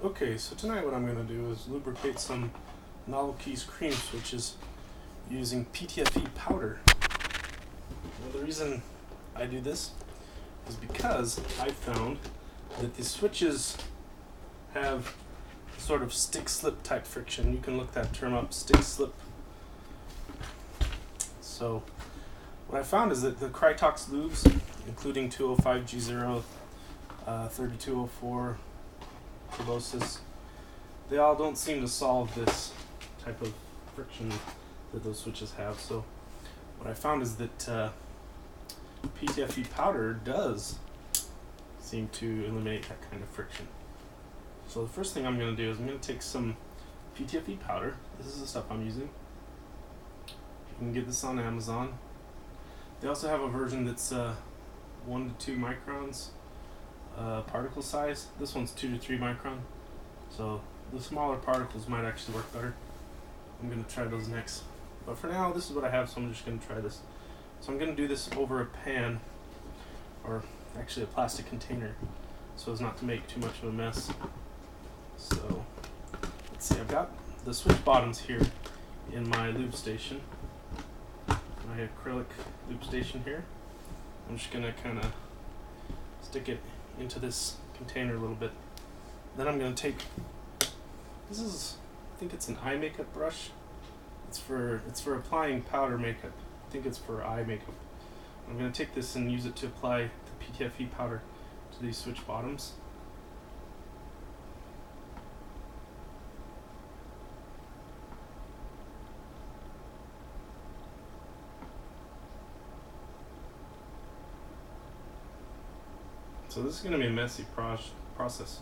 Okay, so tonight what I'm going to do is lubricate some Novelkeys Cream switches using PTFE powder. Now, the reason I do this is because I found that the switches have sort of stick-slip type friction. You can look that term up, stick-slip. So what I found is that the Krytox lubes, including 205G0, 3204, Turbosis, they all don't seem to solve this type of friction that those switches have. So what I found is that PTFE powder does seem to eliminate that kind of friction. So the first thing I'm going to do is I'm going to take some PTFE powder. This is the stuff I'm using. You can get this on Amazon. They also have a version that's 1 to 2 microns particle size. This one's 2 to 3 micron. So the smaller particles might actually work better. I'm going to try those next. But for now, this is what I have, so I'm just going to try this. So I'm going to do this over a pan, or actually a plastic container, so as not to make too much of a mess. So let's see, I've got the switch bottoms here in my lube station, my acrylic lube station here. I'm just going to kind of stick it into this container a little bit. Then I'm going to take, this is, I think it's an eye makeup brush. It's for applying powder makeup. I think it's for eye makeup. I'm going to take this and use it to apply the PTFE powder to these switch bottoms. So this is going to be a messy process.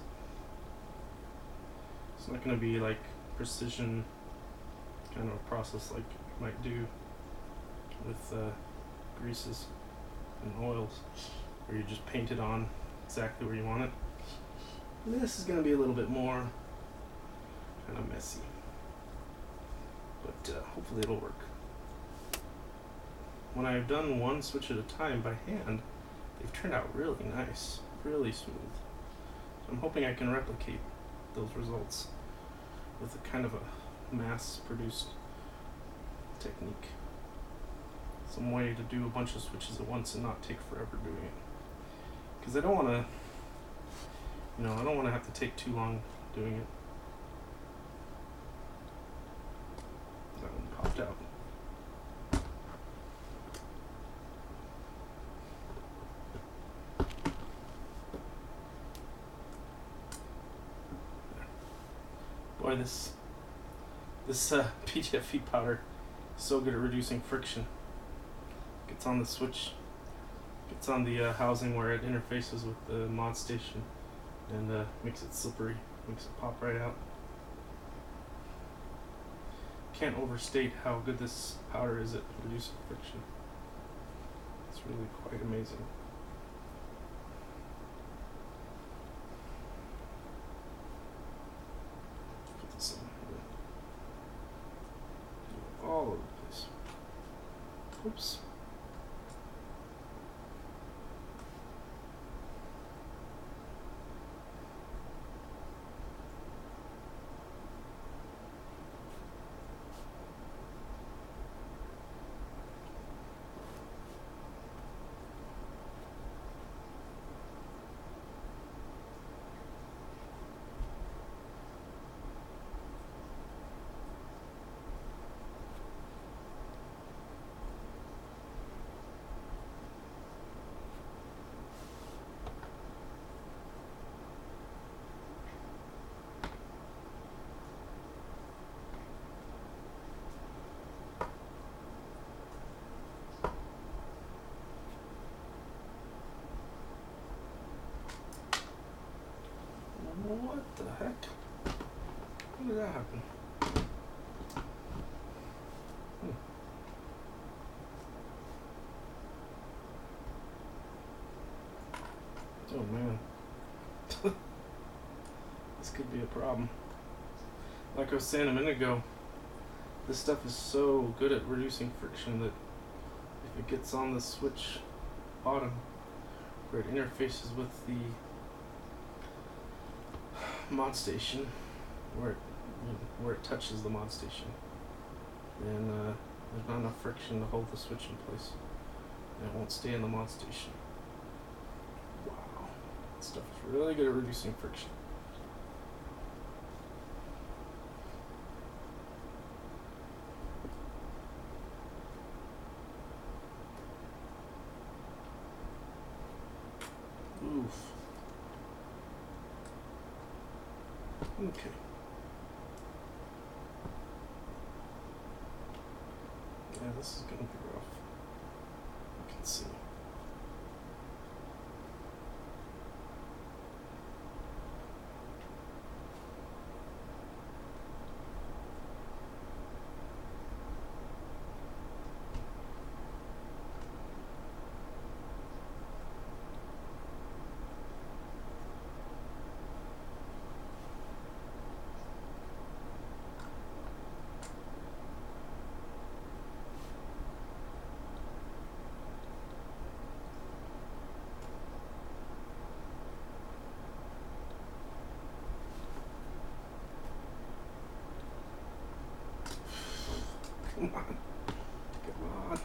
It's not going to be like precision kind of a process like you might do with greases and oils, where you just paint it on exactly where you want it. This is going to be a little bit more kind of messy, but hopefully it'll work. When I've done one switch at a time by hand, they've turned out really nice, really smooth. So I'm hoping I can replicate those results with a kind of a mass-produced technique. Some way to do a bunch of switches at once and not take forever doing it. Because I don't want to, I don't want to have to take too long doing it. That one popped out. Boy, this PTFE powder is so good at reducing friction. Gets on the switch, gets on the housing where it interfaces with the mod station, and makes it slippery, makes it pop right out. Can't overstate how good this powder is at reducing friction. It's really quite amazing. Put this on here. All over the place. Oops. What the heck? How did that happen? Oh man. This could be a problem. Like I was saying a minute ago, this stuff is so good at reducing friction that if it gets on the switch bottom where it interfaces with the mod station, where it touches the mod station, and there's not enough friction to hold the switch in place, and it won't stay in the mod station. Wow, this stuff is really good at reducing friction. Oof. Okay. Yeah, this is gonna be rough. You can see. Come on. Come on.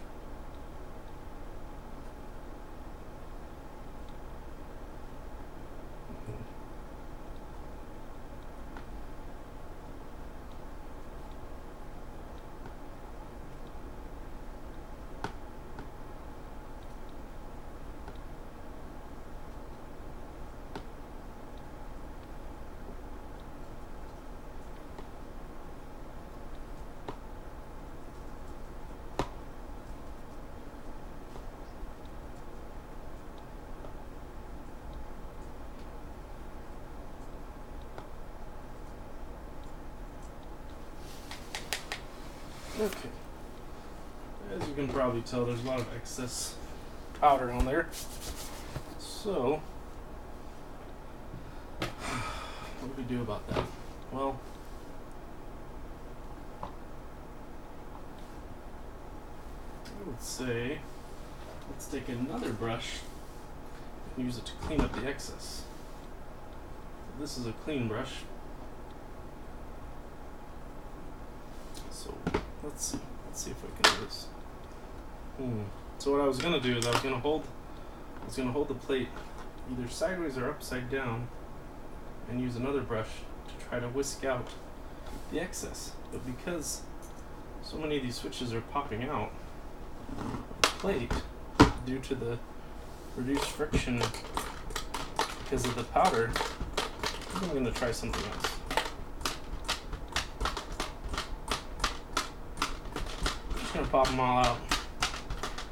Okay. As you can probably tell, there's a lot of excess powder on there. So, what do we do about that? Well, I would say let's take another brush and use it to clean up the excess. This is a clean brush. So let's see if I can do this. So what I was gonna do is I was gonna hold the plate either sideways or upside down and use another brush to try to whisk out the excess. But because so many of these switches are popping out of the plate due to the reduced friction because of the powder, I'm gonna try something else. I'm just gonna pop them all out.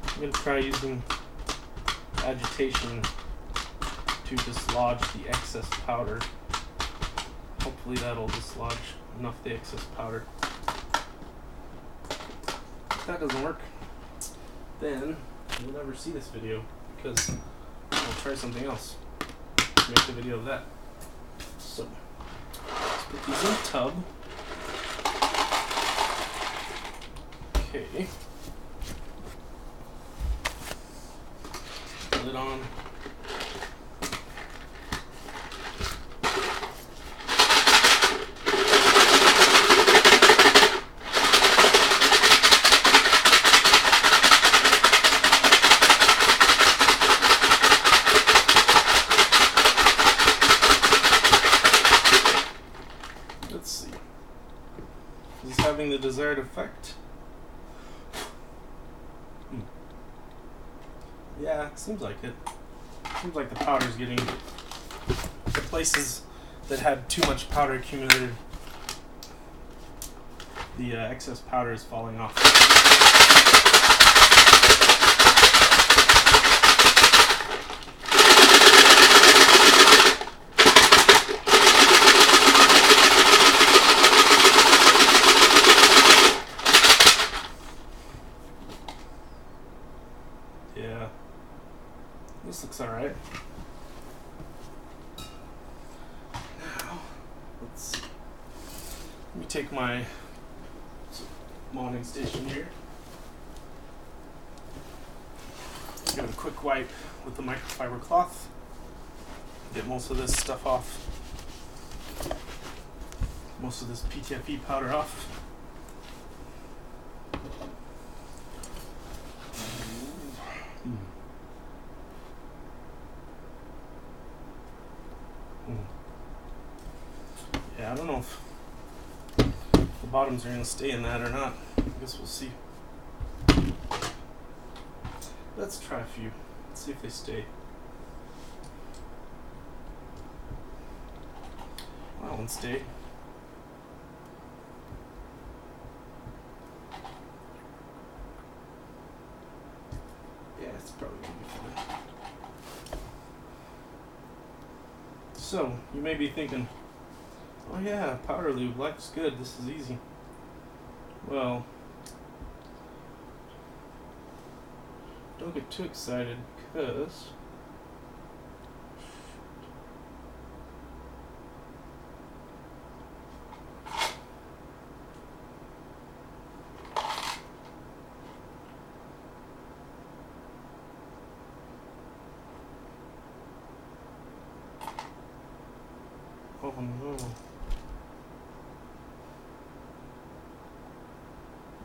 I'm going to try using agitation to dislodge the excess powder. Hopefully that'll dislodge enough of the excess powder. If that doesn't work, then you'll never see this video because I'll try something else. Make a video of that. So, let's put these in a tub. Okay. Lid on. Let's see. Is this having the desired effect? Yeah, it seems like it. Seems like the powder's getting places that had too much powder accumulated. The excess powder is falling off. Yeah. This looks alright. Now, let's see. Let me take my molding station here. Give it a quick wipe with the microfiber cloth. Get most of this stuff off. most of this PTFE powder off. Yeah, I don't know if the bottoms are going to stay in that or not. I guess we'll see. Let's try a few. Let's see if they stay. That one stayed. Yeah, it's probably going to be fine. So, you may be thinking, oh yeah, powder lube, life's good, this is easy. Well, don't get too excited, because oh no.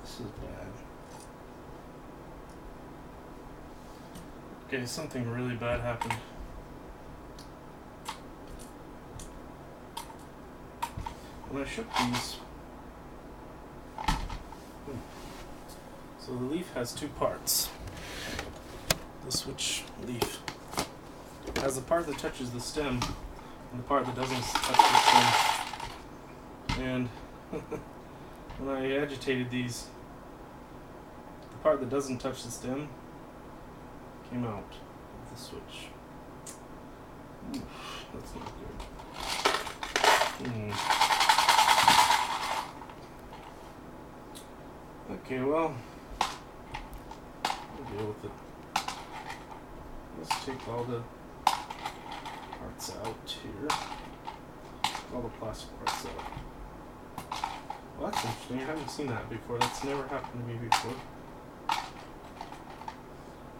This is bad. Okay, something really bad happened. When I shook these, so the leaf has two parts. The switch leaf has the part that touches the stem and the part that doesn't touch the stem. And when I agitated these, the part that doesn't touch the stem came out of the switch. Oof, that's not good. Okay, well, we'll deal with it. Let's take all the parts out here. All the plastic parts out. Well, that's interesting. I haven't seen that before. That's never happened to me before.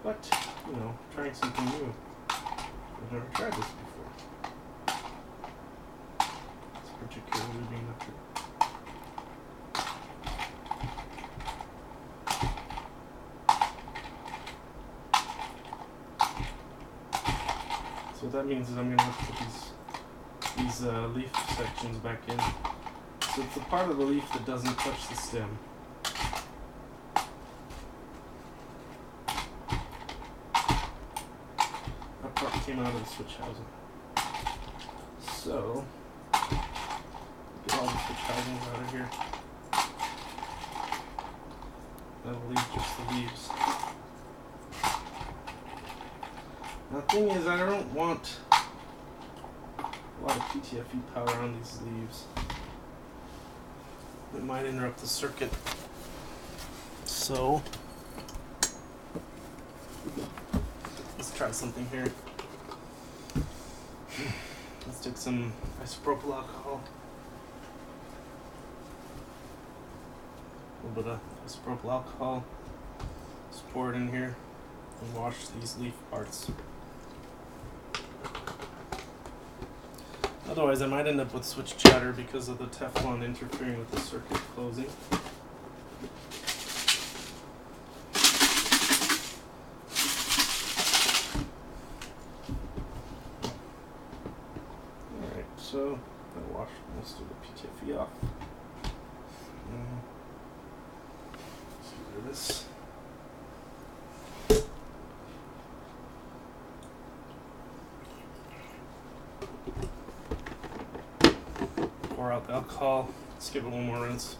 But, you know, trying something new. I've never tried this before. This particular lubing method. So what that means is I'm going to have to put these leaf sections back in. So it's the part of the leaf that doesn't touch the stem. That part came out of the switch housing. So, get all the switch housings out of here. That'll leave just the leaves. Now the thing is, I don't want a lot of PTFE power on these leaves. It might interrupt the circuit. So, let's try something here. Let's take some isopropyl alcohol. A little bit of isopropyl alcohol. Just pour it in here and wash these leaf parts. Otherwise, I might end up with switch chatter because of the Teflon interfering with the circuit closing. Alright, so I washed most of the PTFE off. Let's get rid of this. Pour out the alcohol. Let's give it one more rinse.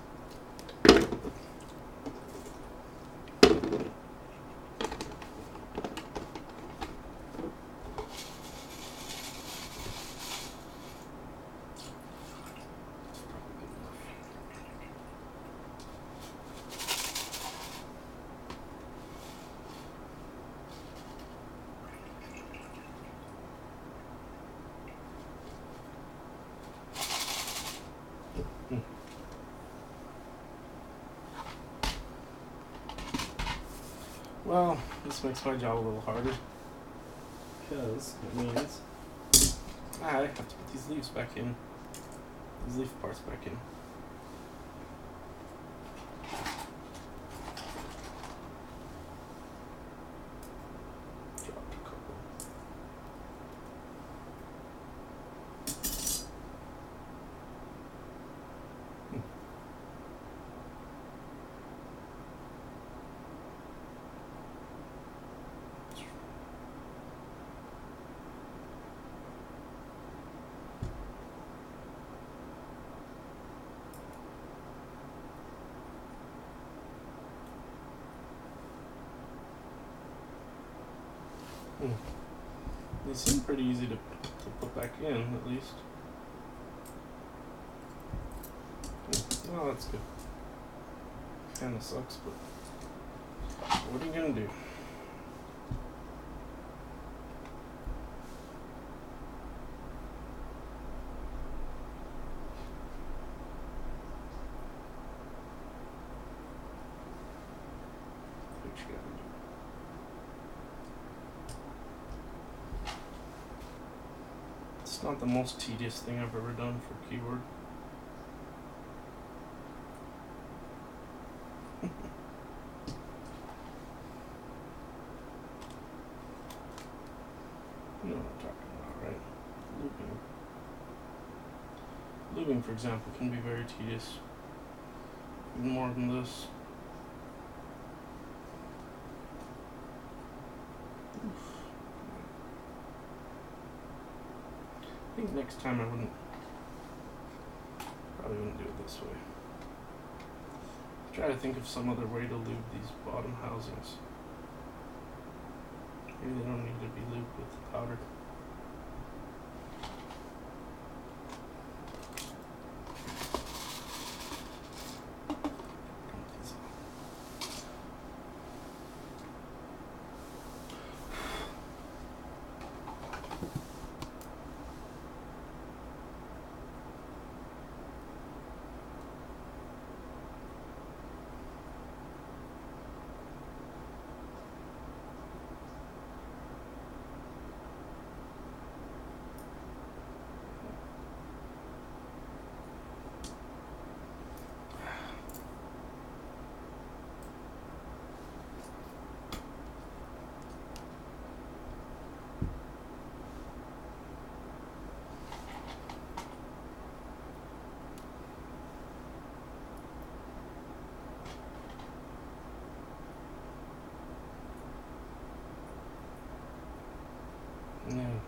Well, this makes my job a little harder because it means I have to put these leaves back in. these leaf parts back in. Dropped a couple. They seem pretty easy to put back in, at least. Well, that's good. Kinda sucks, but what are you gonna do? What you gotta do? It's not the most tedious thing I've ever done for keyboard. You know what I'm talking about, right? Lubing. Lubing, for example, can be very tedious. Even more than this. I think next time I probably wouldn't do it this way. Try to think of some other way to lube these bottom housings. Maybe they don't need to be lubed with the powder. Yeah.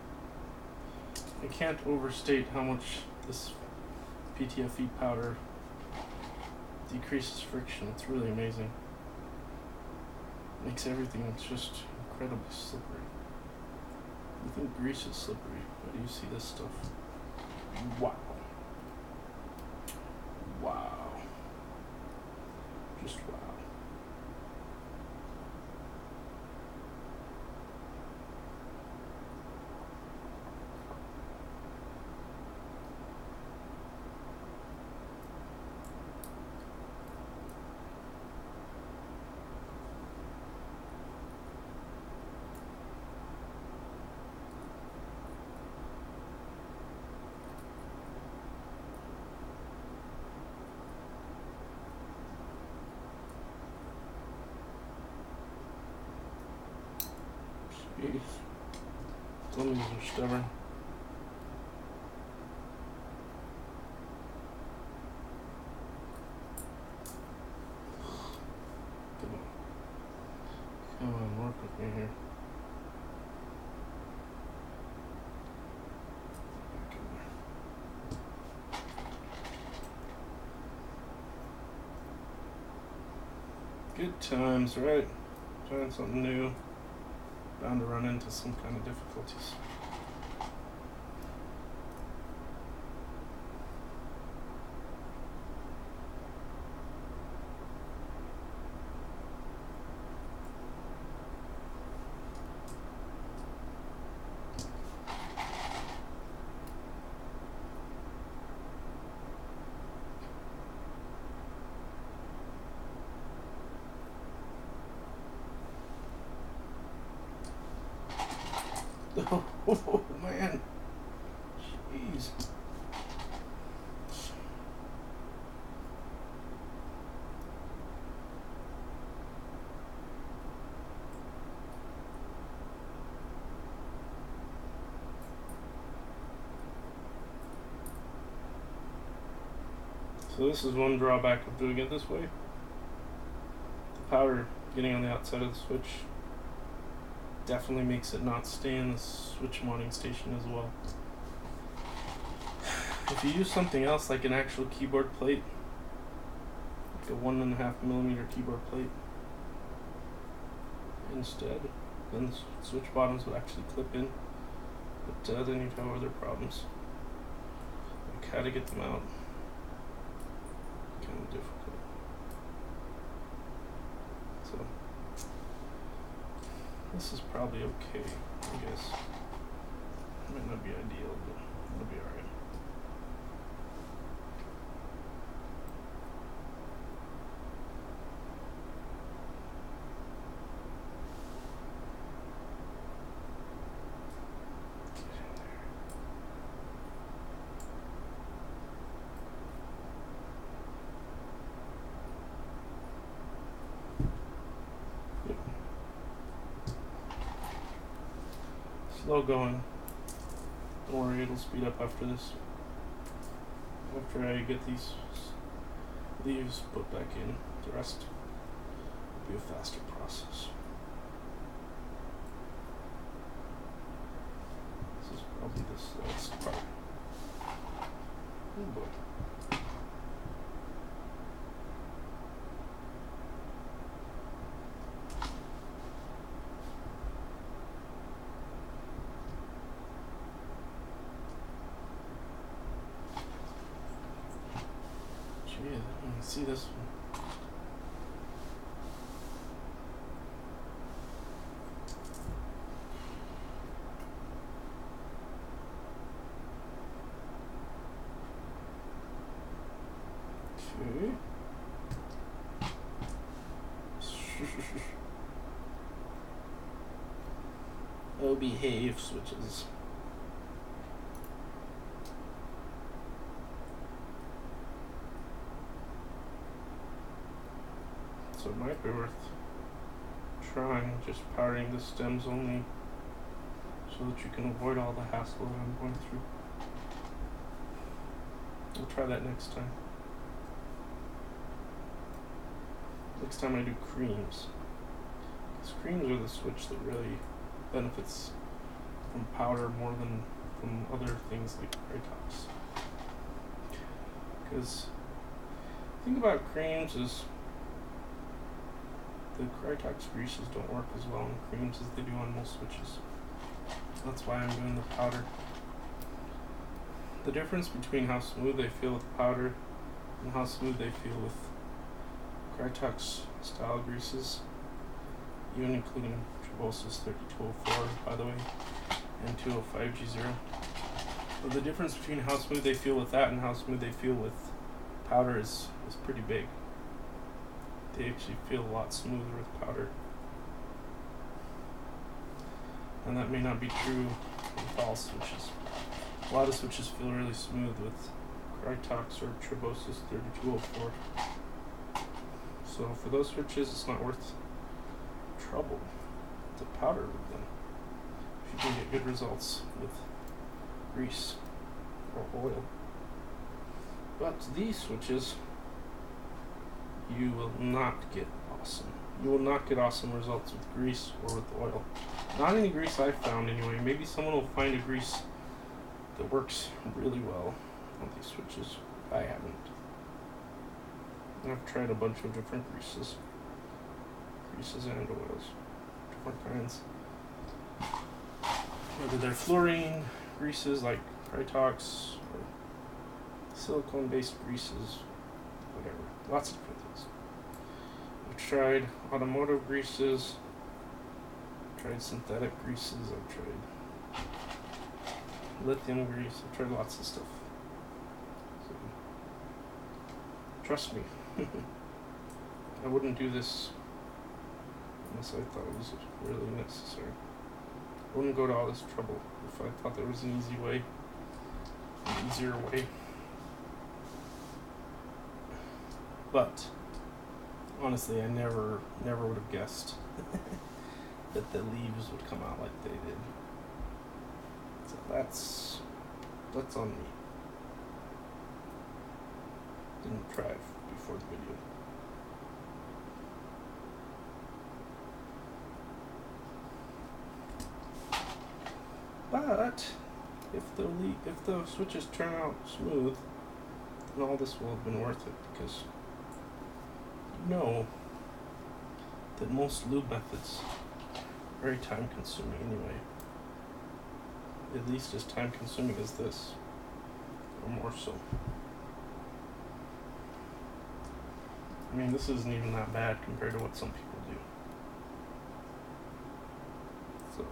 I can't overstate how much this PTFE powder decreases friction. It's really amazing. Makes everything just incredibly slippery. You think grease is slippery, but you see this stuff. Wow. Wow. Just wow. Jeez. Lemons are stubborn. Come on, work with me here. Back in there. Good times, right? Trying something new. Bound to run into some kind of difficulties. Oh man, jeez, So this is one drawback of doing it this way. The powder getting on the outside of the switch definitely makes it not stay in the switch mounting station as well. If you use something else like an actual keyboard plate, like a 1.5mm keyboard plate instead, then the switch bottoms would actually clip in, but then you'd have other problems. Like how to get them out, kind of difficult. So this is probably okay, I guess. Might not be ideal, but it'll be alright. Slow going. Don't worry, it'll speed up after this. After I get these leaves put back in, the rest will be a faster process. This is probably the slowest part. Oh boy. Yeah, you can see this one. Okay. Oh, behave switches. So it might be worth trying just powering the stems only so that you can avoid all the hassle that I'm going through. We'll try that next time. Next time I do creams. Because creams are the switch that really benefits from powder more than from other things like Krytox. Because the thing about creams is the Krytox greases don't work as well on creams as they do on most switches. That's why I'm doing the powder. The difference between how smooth they feel with powder and how smooth they feel with Krytox style greases, even including Tribosys 3204 by the way, and 205G0. But the difference between how smooth they feel with that and how smooth they feel with powder is pretty big. They actually feel a lot smoother with powder. And that may not be true with all switches. A lot of switches feel really smooth with Krytox or Tribosys 3204. So for those switches, it's not worth trouble to powder with them if you can get good results with grease or oil. But these switches, you will not get awesome. You will not get awesome results with grease or with oil. Not any grease I've found anyway. Maybe someone will find a grease that works really well on these switches. I haven't. I've tried a bunch of different greases and oils, different kinds. Whether they're fluorine greases like Krytox or silicone-based greases, whatever. Lots of different things. I've tried automotive greases, I've tried synthetic greases, I've tried lithium grease, I've tried lots of stuff. So, trust me, I wouldn't do this unless I thought it was really necessary. I wouldn't go to all this trouble if I thought there was an easy way, an easier way. But honestly, I never would have guessed that the leaves would come out like they did. So that's on me. didn't try it before the video. But if the switches turn out smooth, then all this will have been worth it, because you know that most lube methods are very time consuming anyway. At least as time consuming as this, or more so. I mean, this isn't even that bad compared to what some people do. So,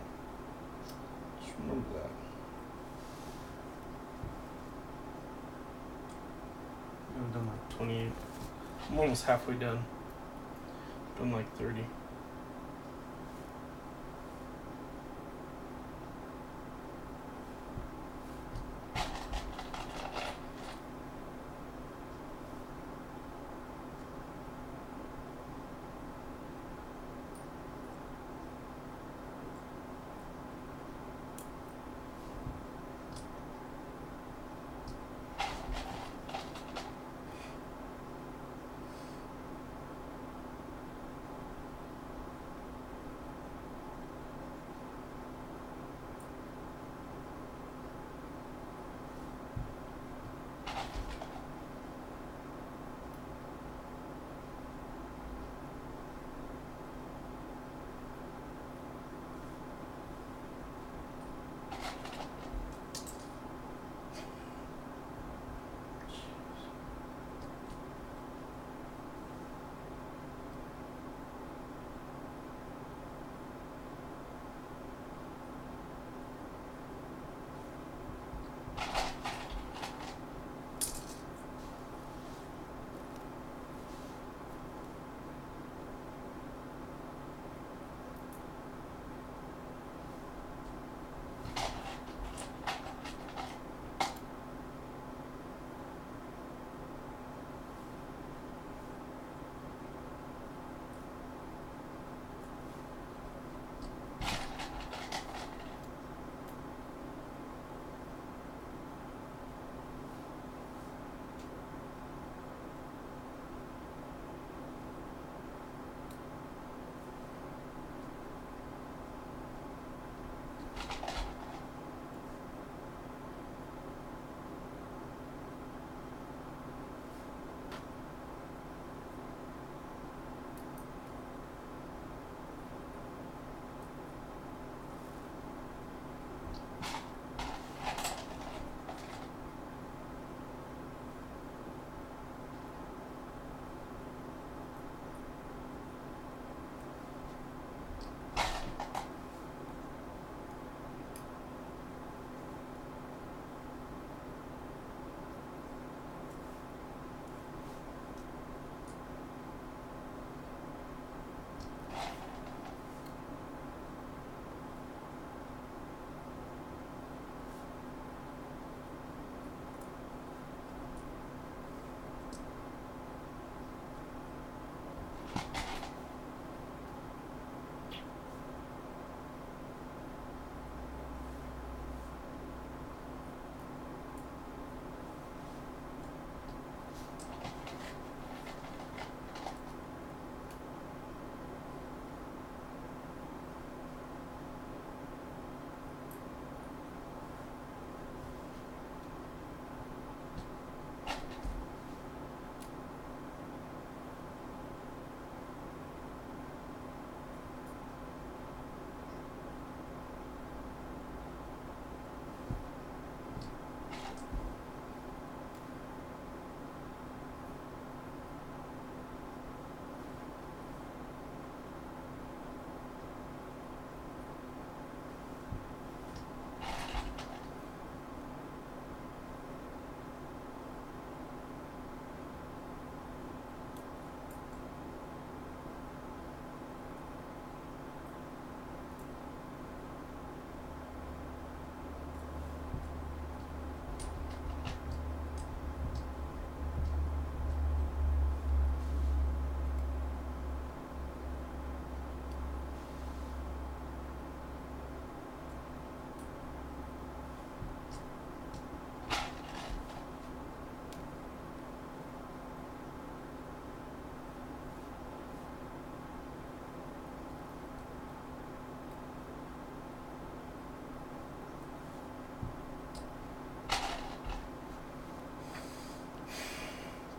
just remember that. I've done like 28. I'm almost halfway done. I've done like 30.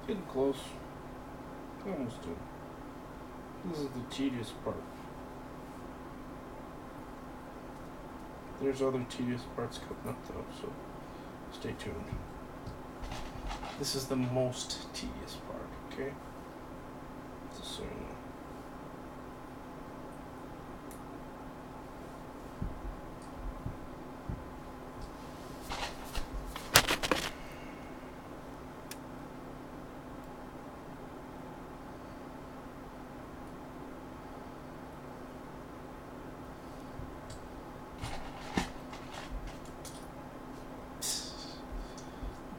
Getting close. Almost done. This is the tedious part. There's other tedious parts coming up though, so stay tuned. This is the most tedious part, okay? Just so you know.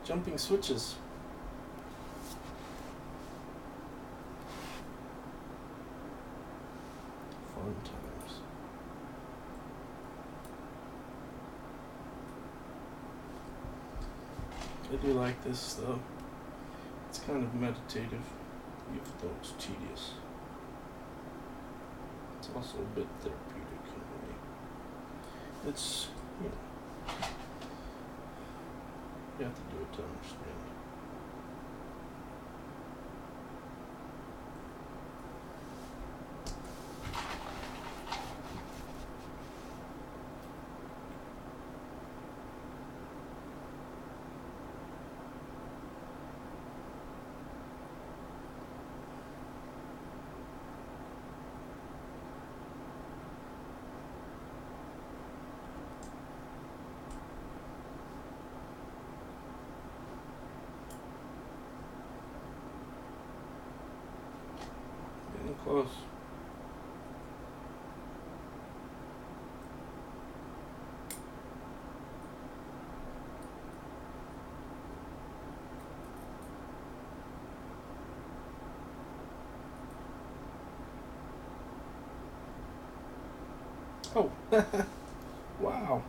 Jumping switches. Fun times. I do like this though. It's kind of meditative, even though it's tedious. It's also a bit therapeutic in a way. It's, you know, you have to do it to understand. Getting close. Oh, wow.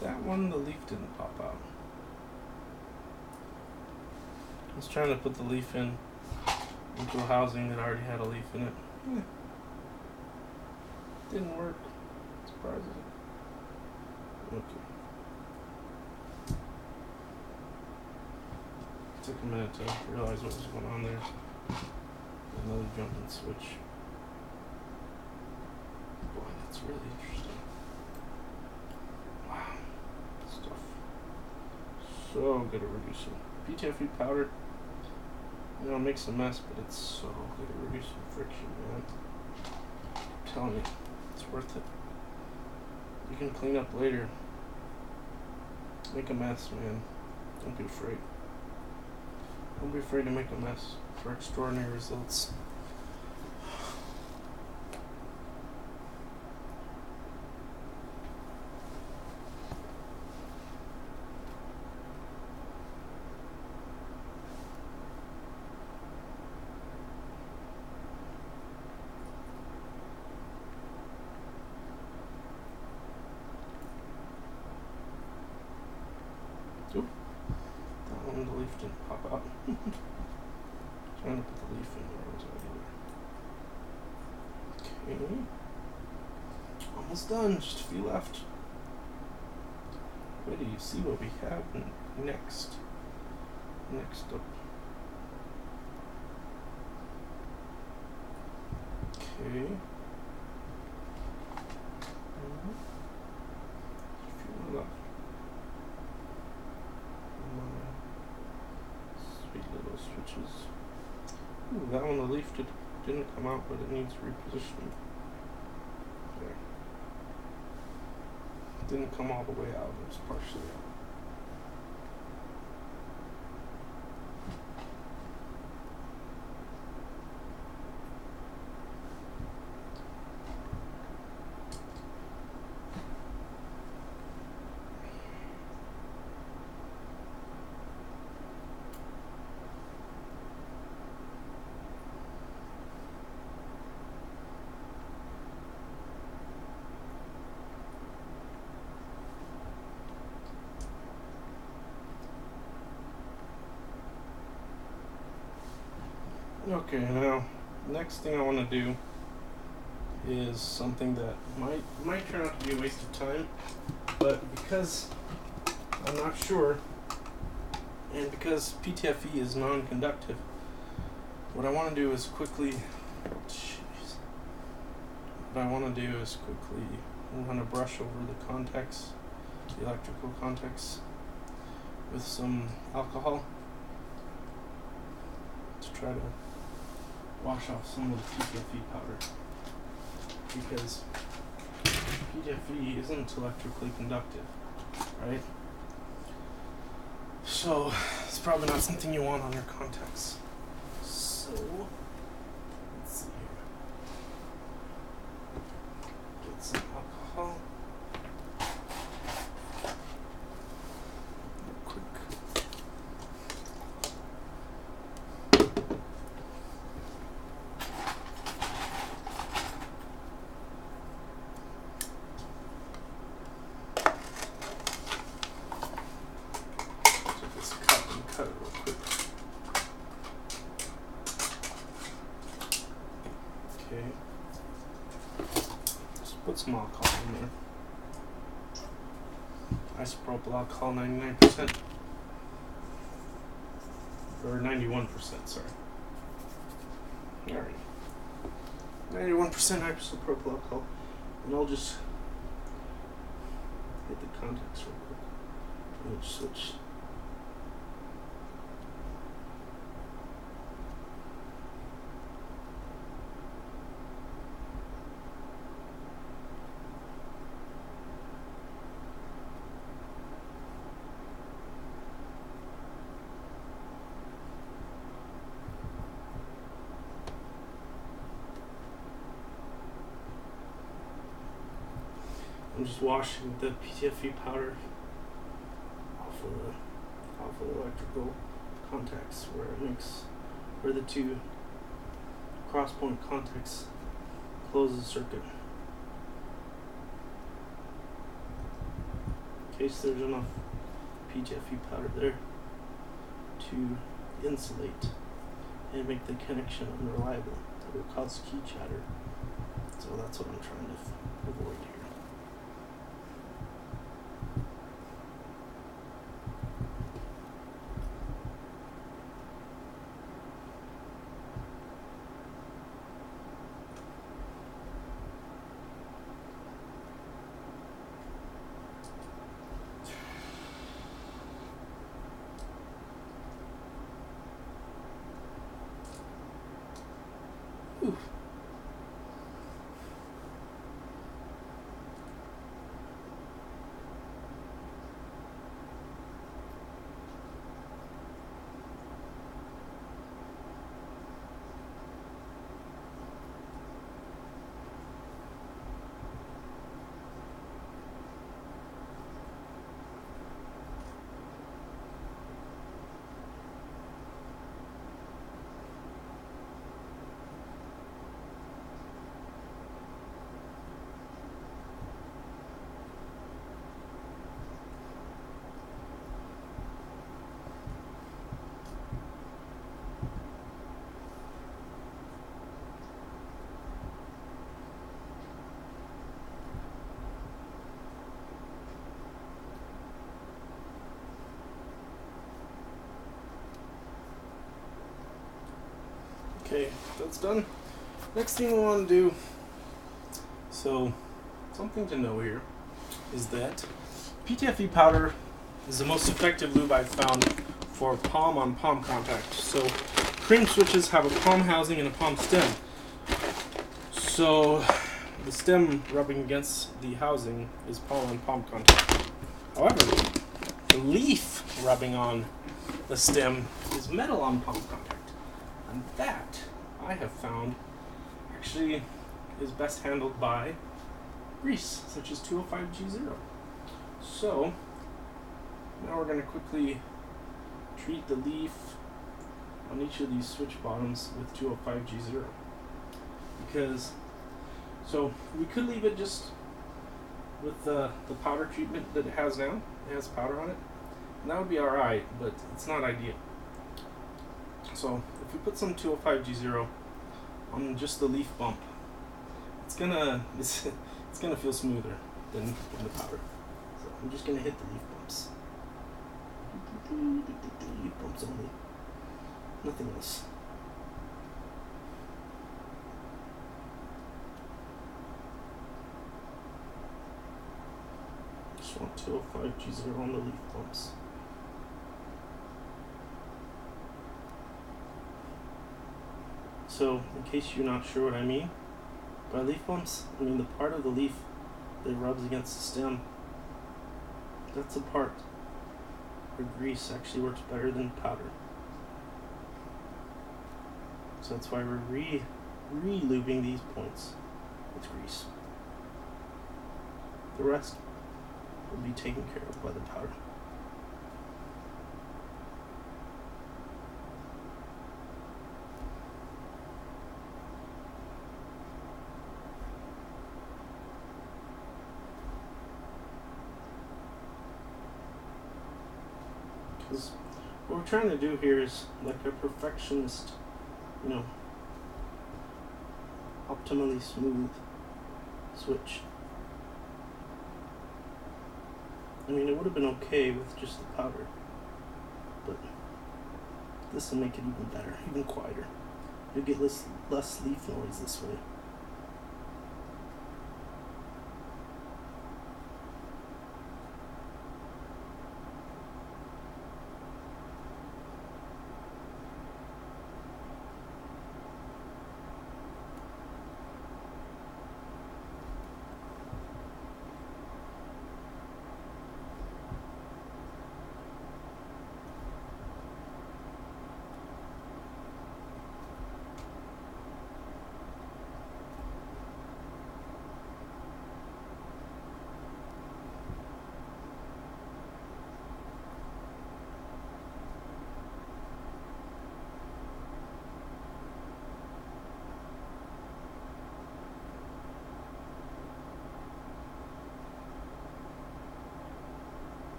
That one, the leaf didn't pop out. I was trying to put the leaf into a housing that already had a leaf in it. Didn't work. Surprising. Okay. Took a minute to realize what was going on there. Another jumping switch. Boy, that's really interesting. Wow. Stuff. So good at reducing. PTFE powder, you know, it makes a mess, but it's so good at reducing friction, man. I'm telling you, it's worth it. You can clean up later. Make a mess, man. Don't be afraid. Don't be afraid to make a mess for extraordinary results. Oop. That one, the leaf didn't pop out. Trying to put the leaf in where it was already there. Okay. Almost done, just a few left. Wait till you see what we have next. Next up. Okay. A few left. Sweet little switches. Ooh, that one, the leaf didn't come out, but it needs repositioning. There. It didn't come all the way out, it was partially out. Okay, now next thing I want to do is something that might turn out to be a waste of time, but because I'm not sure And because PTFE is non-conductive, what I want to do is quickly run a brush over the contacts, the electrical contacts, with some alcohol to try to wash off some of the PTFE powder, because PTFE isn't electrically conductive, right? So it's probably not something you want on your contacts. So let's see here. Get some alcohol. Quick. Take this cup and cut it real quick. Okay. Just put some alcohol in there. Isopropyl alcohol, 99%. Or 91%, sorry. Alright. 91% isopropyl alcohol. And I'll just hit the contacts real quick. And we'll switch. I'm just washing the PTFE powder off of the electrical contacts where the two cross point contacts close the circuit. In case there's enough PTFE powder there to insulate and make the connection unreliable. That will cause key chatter. So that's what I'm trying to avoid here. Oof. Okay, that's done. Next thing we want to do, so something to know here is that PTFE powder is the most effective lube I've found for palm-on-palm contact. So cream switches have a palm housing and a palm stem. So the stem rubbing against the housing is palm-on-palm contact. However, the leaf rubbing on the stem is metal-on-palm contact. And that, I have found, actually is best handled by grease, such as 205G0. So, now we're going to quickly treat the leaf on each of these switch bottoms with 205G0. Because, so we could leave it just with the powder treatment that it has now. It has powder on it. And that would be alright, but it's not ideal. So if we put some 205G0 on just the leaf bump, it's gonna feel smoother than the powder. So I'm just gonna hit the leaf bumps. pumps only. Nothing else. Just want 205G0 on the leaf pumps. So, in case you're not sure what I mean, by leaf bumps, I mean the part of the leaf that rubs against the stem. That's the part where grease actually works better than powder. So that's why we're re-lubing these points with grease. The rest will be taken care of by the powder. Because what we're trying to do here is like a perfectionist, optimally smooth switch. I mean, it would have been okay with just the powder, but this will make it even better, even quieter. You'll get less leaf noise this way.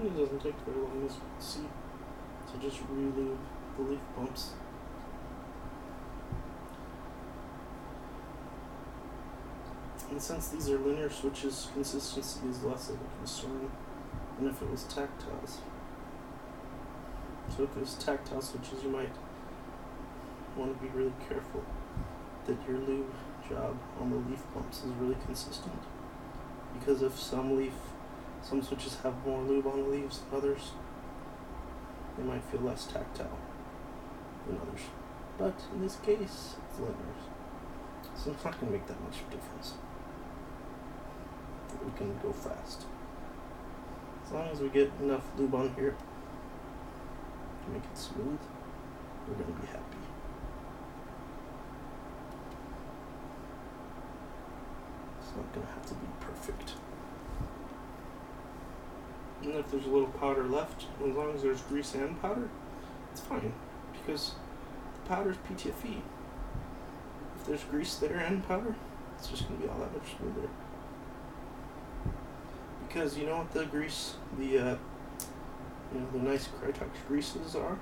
It doesn't take very long, as you can see, to just re-lube the leaf pumps. And since these are linear switches, consistency is less of a concern than if it was tactiles. So if it was tactile switches, you might want to be really careful that your lube job on the leaf pumps is really consistent. Because if some switches have more lube on the leaves than others, they might feel less tactile than others. But in this case, it's linear, so it's not going to make that much of a difference. We can go fast. As long as we get enough lube on here to make it smooth, we're going to be happy. It's not going to have to be perfect. And if there's a little powder left, as long as there's grease and powder, it's fine, because the powder's PTFE. If there's grease there and powder, it's just going to be all that much smoother. Because you know what the grease, the nice Krytox greases are?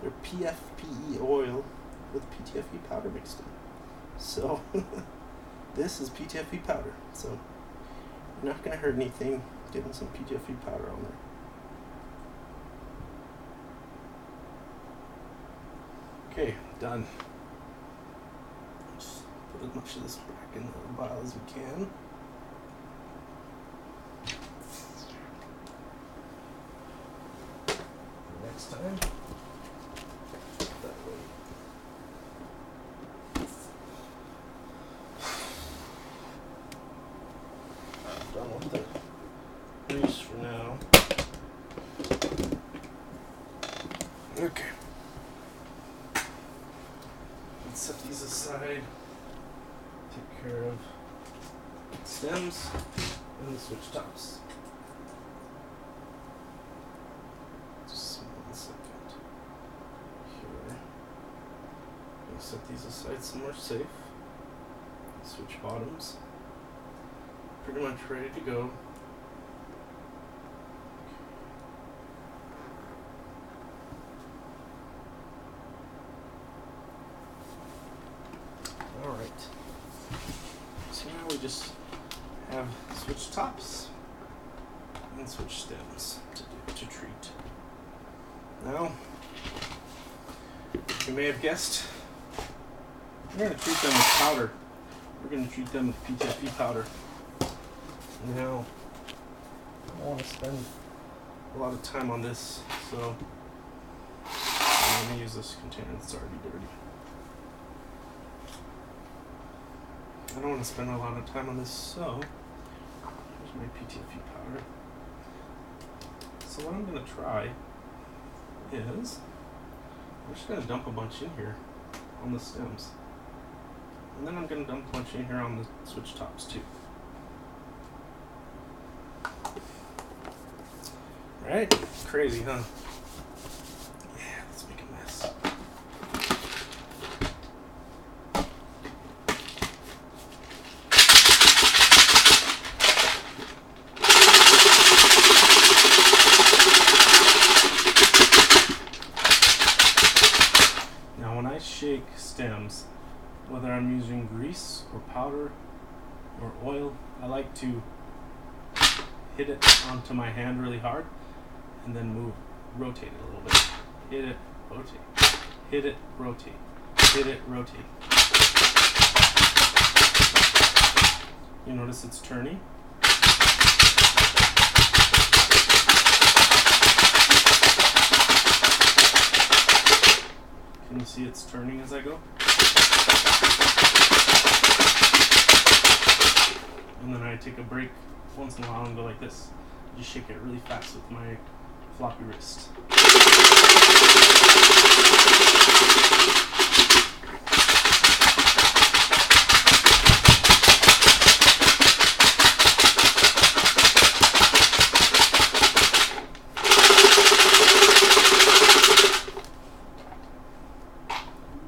They're PFPE oil with PTFE powder mixed in. So this is PTFE powder, so you're not going to hurt anything getting some PTFE powder on there. Okay, done. Just put as much of this back in the vial as we can. Next time, that way. Done with it. Grease for now. Okay. Let's set these aside. Take care of stems and the switch tops. Just 1 second. Here. I'll set these aside somewhere safe. Switch bottoms. pretty much ready to go. Alright. So now we just have switch tops and switch stems to treat. Now, you may have guessed, we're going to treat them with powder. We're going to treat them with PTFE powder. Now, I don't want to spend a lot of time on this, so I'm going to use this container that's already dirty. I don't want to spend a lot of time on this, so here's my PTFE powder. So what I'm going to try is, I'm just going to dump a bunch in here on the stems. And then I'm going to dump a bunch in here on the switch tops too. Right? Crazy, huh? Yeah, let's make a mess. Now when I shake stems, whether I'm using grease or powder or oil, I like to hit it onto my hand really hard and then rotate it a little bit. Hit it, rotate. Hit it, rotate. Hit it, rotate. You notice it's turning. Can you see it's turning as I go? And then I take a break once in a while and go like this. Just shake it really fast with my floppy wrist.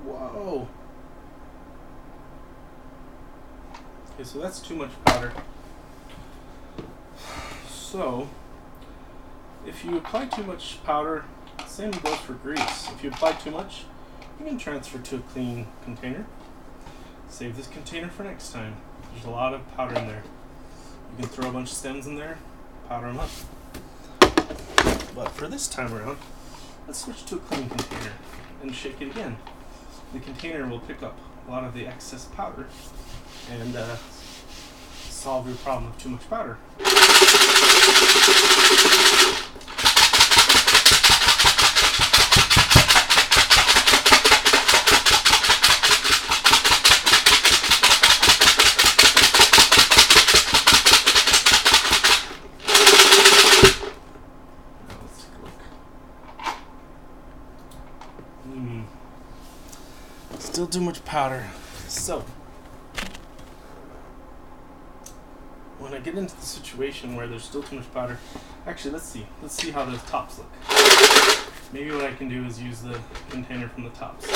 Whoa! Okay, so that's too much powder. So, if you apply too much powder, same goes for grease. If you apply too much, you can transfer to a clean container. Save this container for next time. There's a lot of powder in there. You can throw a bunch of stems in there, powder them up. But for this time around, let's switch to a clean container and shake it again. The container will pick up a lot of the excess powder and solve your problem of too much powder. Still too much powder. So, when I get into the situation where there's still too much powder, actually, let's see how the tops look. Maybe what I can do is use the container from the tops.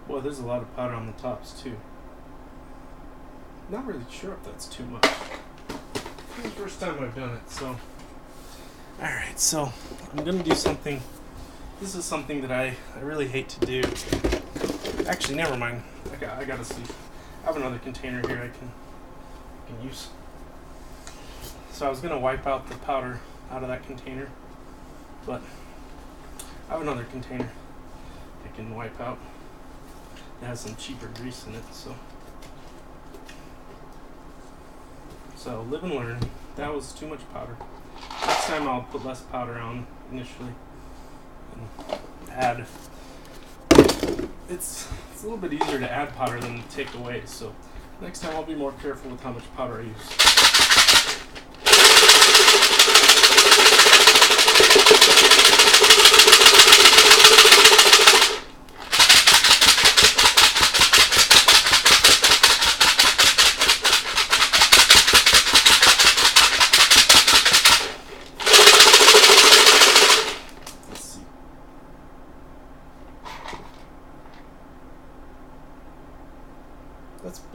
Boy, there's a lot of powder on the tops too. Not really sure if that's too much. It's the first time I've done it, so. Alright, so I'm gonna do something. This is something that I really hate to do. Actually, never mind. I gotta see. I have another container here I can use. So I was gonna wipe out the powder out of that container, but I have another container I can wipe out. It has some cheaper grease in it, so live and learn. That was too much powder. Next time I'll put less powder on initially and add. It's a little bit easier to add powder than to take away, so next time I'll be more careful with how much powder I use.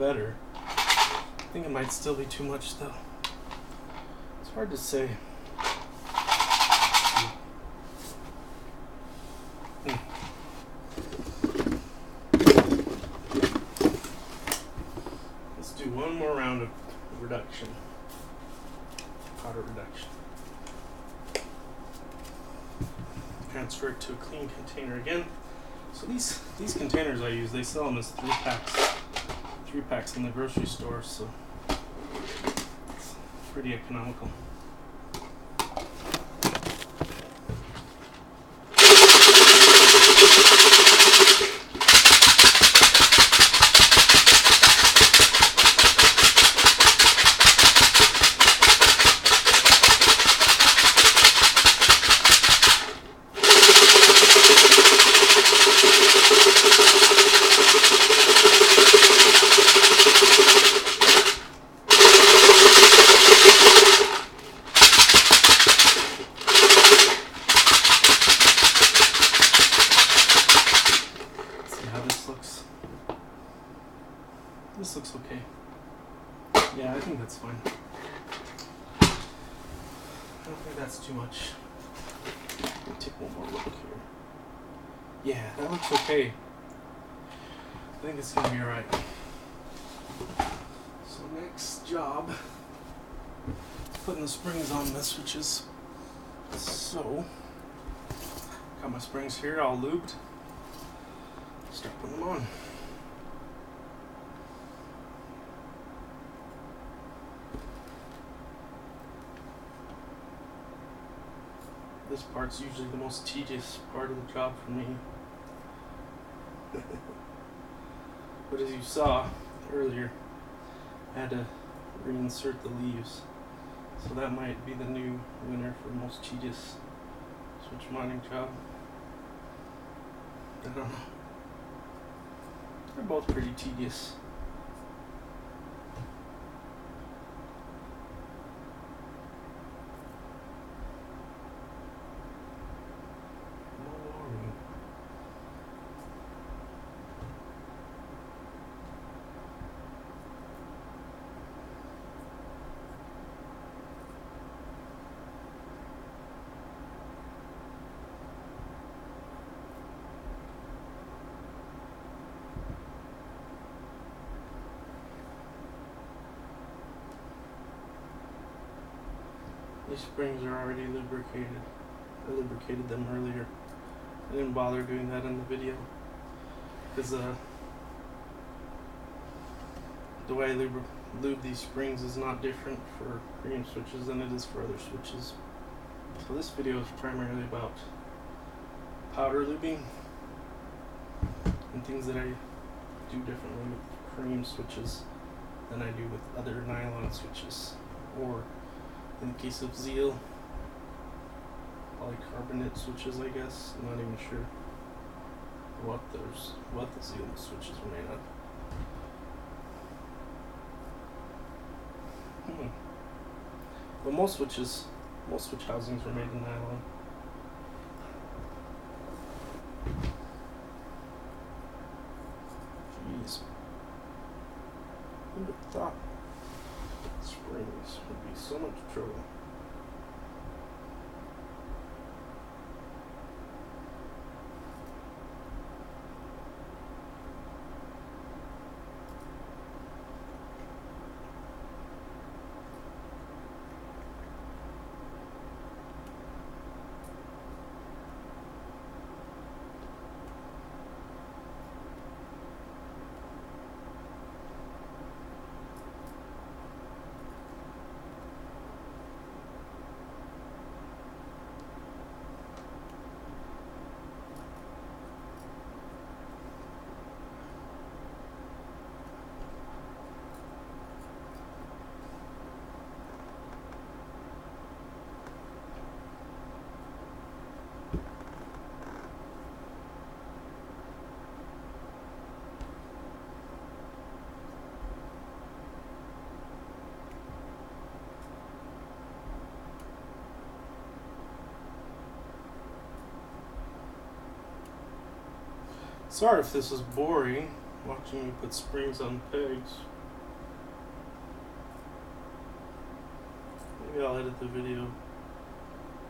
better. I think it might still be too much though. It's hard to say. Let's do one more round of reduction. Powder reduction. Transfer it to a clean container again. So these containers I use, they sell them as 3 packs in the grocery store, so it's pretty economical. This looks okay. Yeah, I think that's fine. I don't think that's too much. Let me take one more look here. Yeah, that looks okay. I think it's gonna be alright. So next job is putting the springs on the switches. So, got my springs here all lubed. Start putting them on. This part's usually the most tedious part of the job for me. But as you saw earlier, I had to reinsert the leaves. So that might be the new winner for most tedious switch mounting job. I don't know. They're both pretty tedious. These springs are already lubricated. I lubricated them earlier. I didn't bother doing that in the video because the way I lube these springs is not different for cream switches than it is for other switches. So this video is primarily about powder lubing and things that I do differently with cream switches than I do with other nylon switches, or in the case of Zeal, polycarbonate switches, I guess. I'm not even sure what the Zeal switches are made of. But most switch housings are made in nylon. Jeez. Who would have thought springs would be so much trouble? Sorry if this is boring, watching you put springs on pegs. I'll edit the video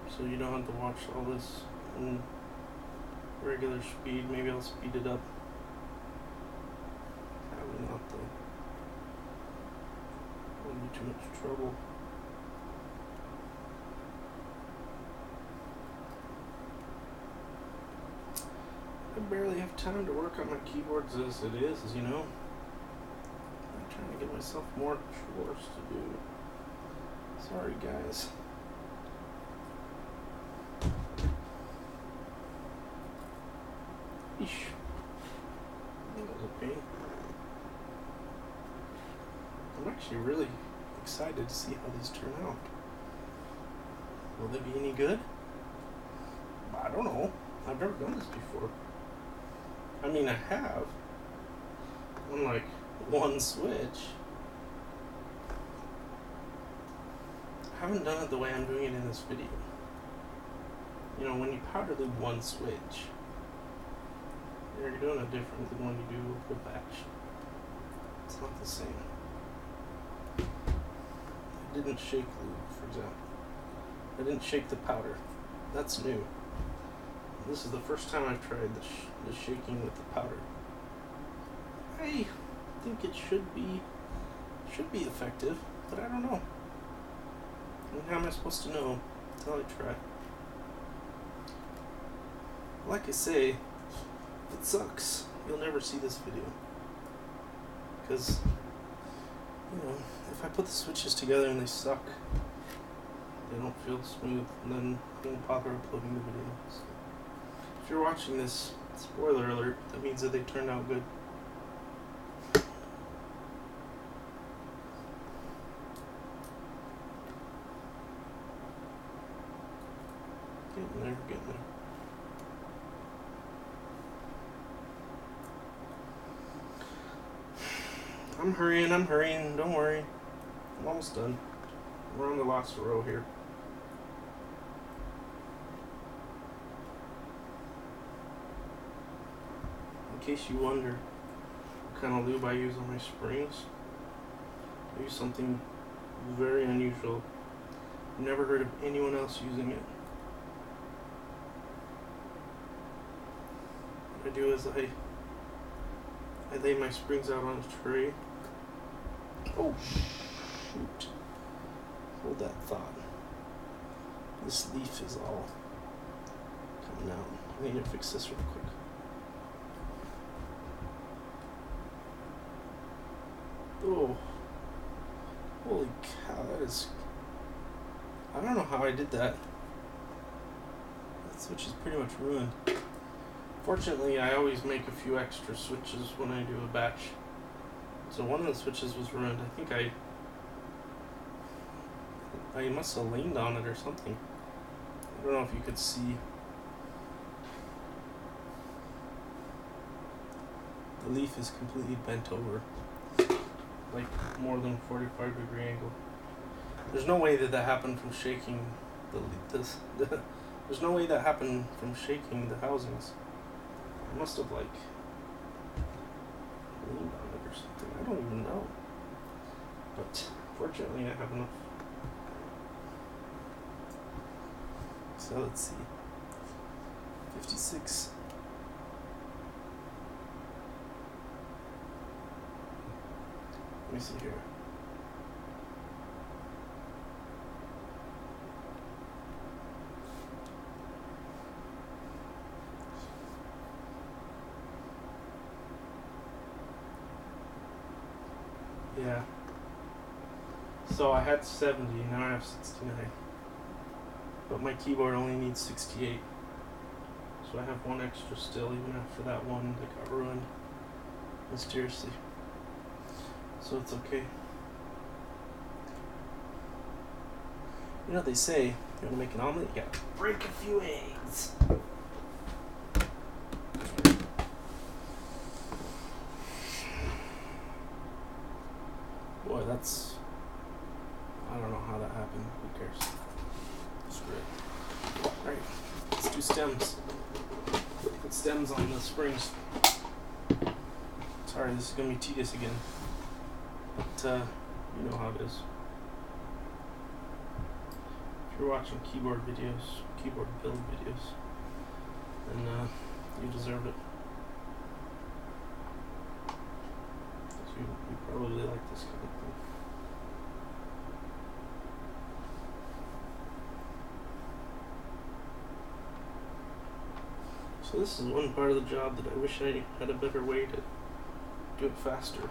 so you don't have to watch all this in regular speed. Maybe I'll speed it up. Probably not though. Won't be too much trouble. I barely have time to work on my keyboards as it is, you know. I'm trying to get myself more chores to do. Sorry, guys. Eesh. That was a pain. I'm actually really excited to see how these turn out. Will they be any good? I don't know. I've never done this before. I mean, I have. On like one switch. I haven't done it the way I'm doing it in this video. You know, when you powder lube one switch, you're doing it different than when you do a whole batch. It's not the same. I didn't shake lube, for example. I didn't shake the powder. That's new. This is the first time I've tried the shaking with the powder. I think it should be effective, but I don't know. I mean, how am I supposed to know until I try? Like I say, if it sucks, you'll never see this video. Because, you know, if I put the switches together and they suck, they don't feel smooth, and then I won't bother uploading the videos. If you're watching this, spoiler alert, that means that they turned out good. Getting there, getting there. I'm hurrying, don't worry. I'm almost done. We're on the last row here. In case you wonder what kind of lube I use on my springs, I use something very unusual. Never heard of anyone else using it. What I do is I lay my springs out on a tray. Oh shoot. Hold that thought. This leaf is all coming out. I need to fix this real quick. Oh, holy cow, that is... I don't know how I did that. That switch is pretty much ruined. Fortunately, I always make a few extra switches when I do a batch. So one of the switches was ruined. I think I must have leaned on it or something. I don't know if you could see. The leaf is completely bent over. Like more than 45-degree angle. There's no way that happened from shaking there's no way that happened from shaking the housings. I must have like leaned on it or something. I don't even know. But fortunately I have enough. So let's see. 56. Let me see here. Yeah. So I had 70, now I have 69. But my keyboard only needs 68. So I have one extra still, even after that one that got ruined mysteriously. So it's okay. You know what they say, you want to make an omelet, you gotta break a few eggs. Boy, that's... I don't know how that happened. Who cares? Screw it. Alright, let's do stems. Put stems on the springs. Sorry, this is going to be tedious again. But, you know how it is. if you're watching keyboard build videos, then you deserve it. You probably like this kind of thing. So this is one part of the job that I wish I had a better way to do it faster.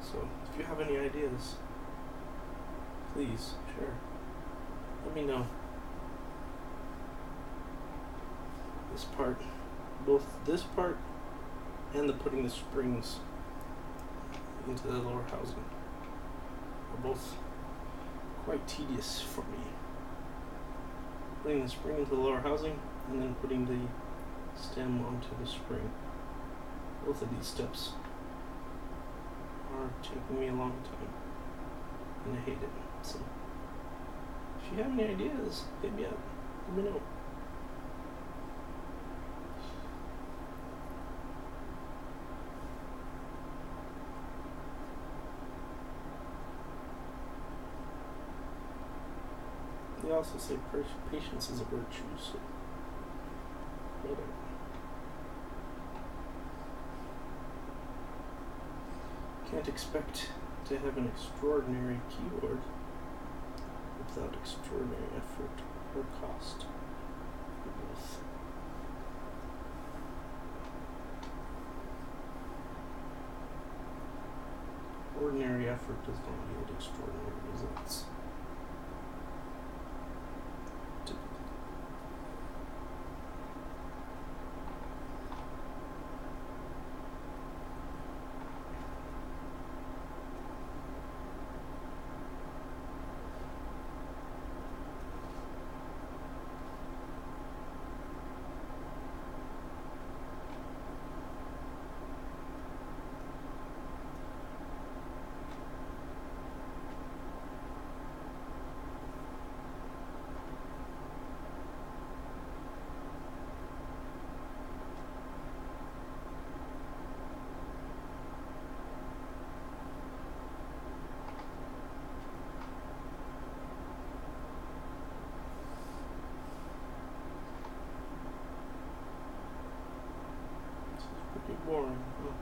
So if you have any ideas, please share. Let me know. This part, both this part and the putting the springs into the lower housing, are both quite tedious for me. Putting the spring into the lower housing and then putting the stem onto the spring. Both of these steps are taking me a long time, and I hate it. So if you have any ideas, hit me up. Let me know. They also say patience is a virtue, so whatever. Can't expect to have an extraordinary keyboard without extraordinary effort or cost for both. Ordinary effort does not yield extraordinary results. Pretty boring, huh?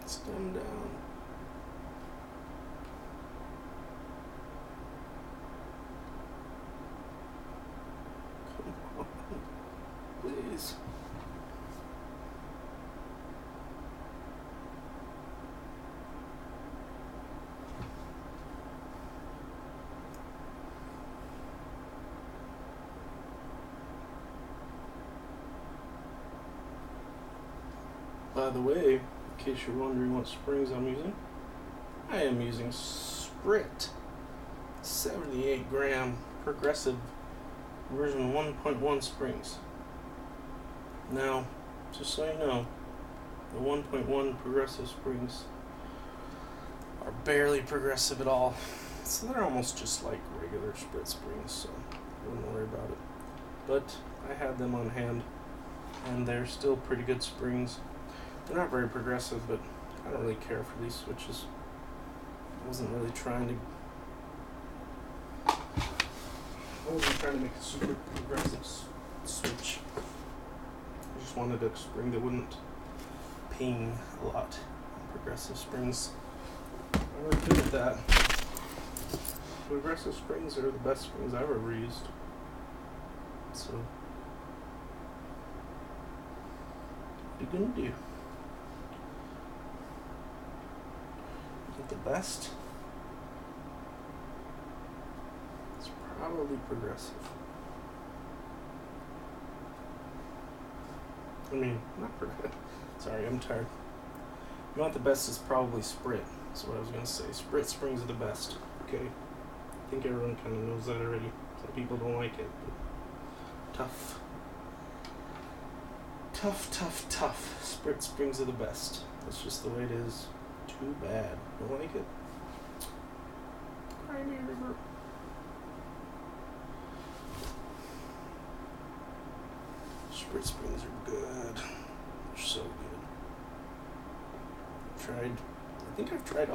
Stem down. Come on, please. By the way, in case you're wondering what springs I'm using, I am using Sprit 78 gram progressive version 1.1 springs. Now, just so you know, the 1.1 progressive springs are barely progressive at all. So they're almost just like regular Sprit springs, so I wouldn't worry about it. But I had them on hand, and they're still pretty good springs. They're not very progressive, but I don't really care for these switches. I wasn't trying to make a super progressive switch. I just wanted a spring that wouldn't ping a lot. Progressive springs are really good at that. Progressive springs are the best springs I've ever used. So, what are you gonna do? You think the best? It's probably progressive. I mean, not progressive. Sorry, I'm tired. You want the best is probably Sprit. That's what I was gonna say. Sprit springs are the best. Okay. I think everyone kind of knows that already. Some people don't like it, but tough. Tough. Sprit springs are the best. That's just the way it is. Too bad. Don't like it? Cry me a river. Sprit springs are good. They're so good. I think I've tried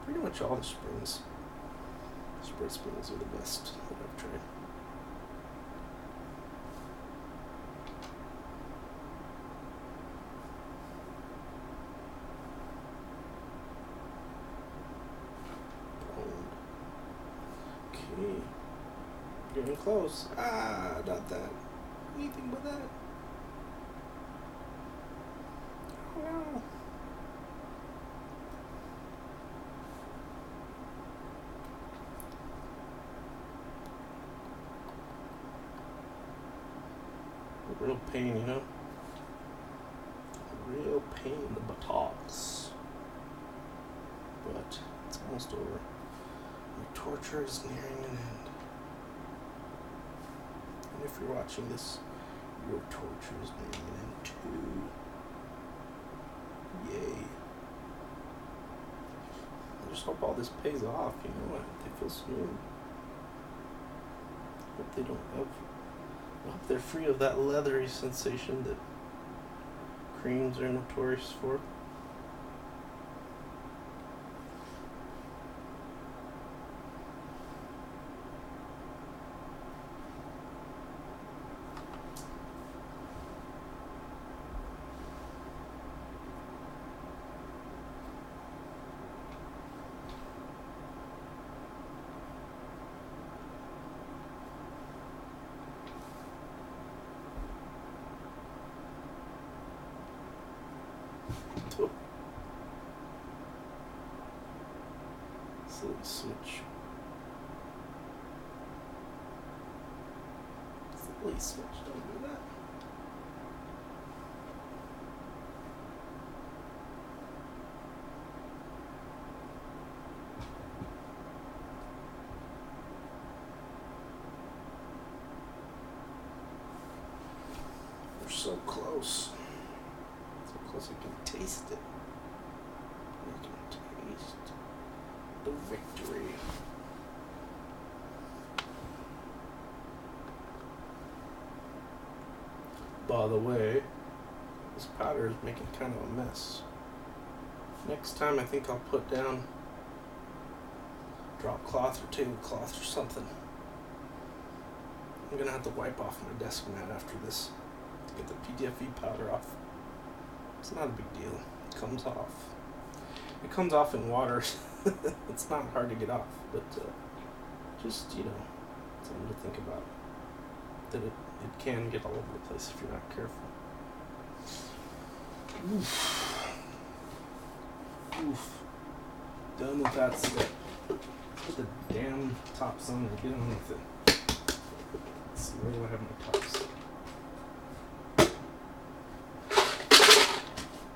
pretty much all the springs. Sprit springs are the best that I've tried. Okay. Getting close. Not that. Anything but that. Oh no. Real pain, you know? Real pain in the buttocks. But it's almost over. My torture is nearing an end. And if you're watching this, your torture is nearing an end too. Yay. I just hope all this pays off, you know? They feel smooth. Hope they don't have... I hope they're free of that leathery sensation that creams are notorious for. Silly switch. Silly switch, don't do that. We're so close. So close I can taste it. I can taste the victory. By the way, this powder is making kind of a mess. Next time I think I'll put down drop cloth or tablecloth or something. I'm gonna have to wipe off my desk mat after this to get the PTFE powder off. It's not a big deal. It comes off. It comes off in water. It's not hard to get off, but just, you know, something to think about. That it can get all over the place if you're not careful. Oof. Done with that step. Put the damn tops on and get on with it. Let's see, where do I have my tops?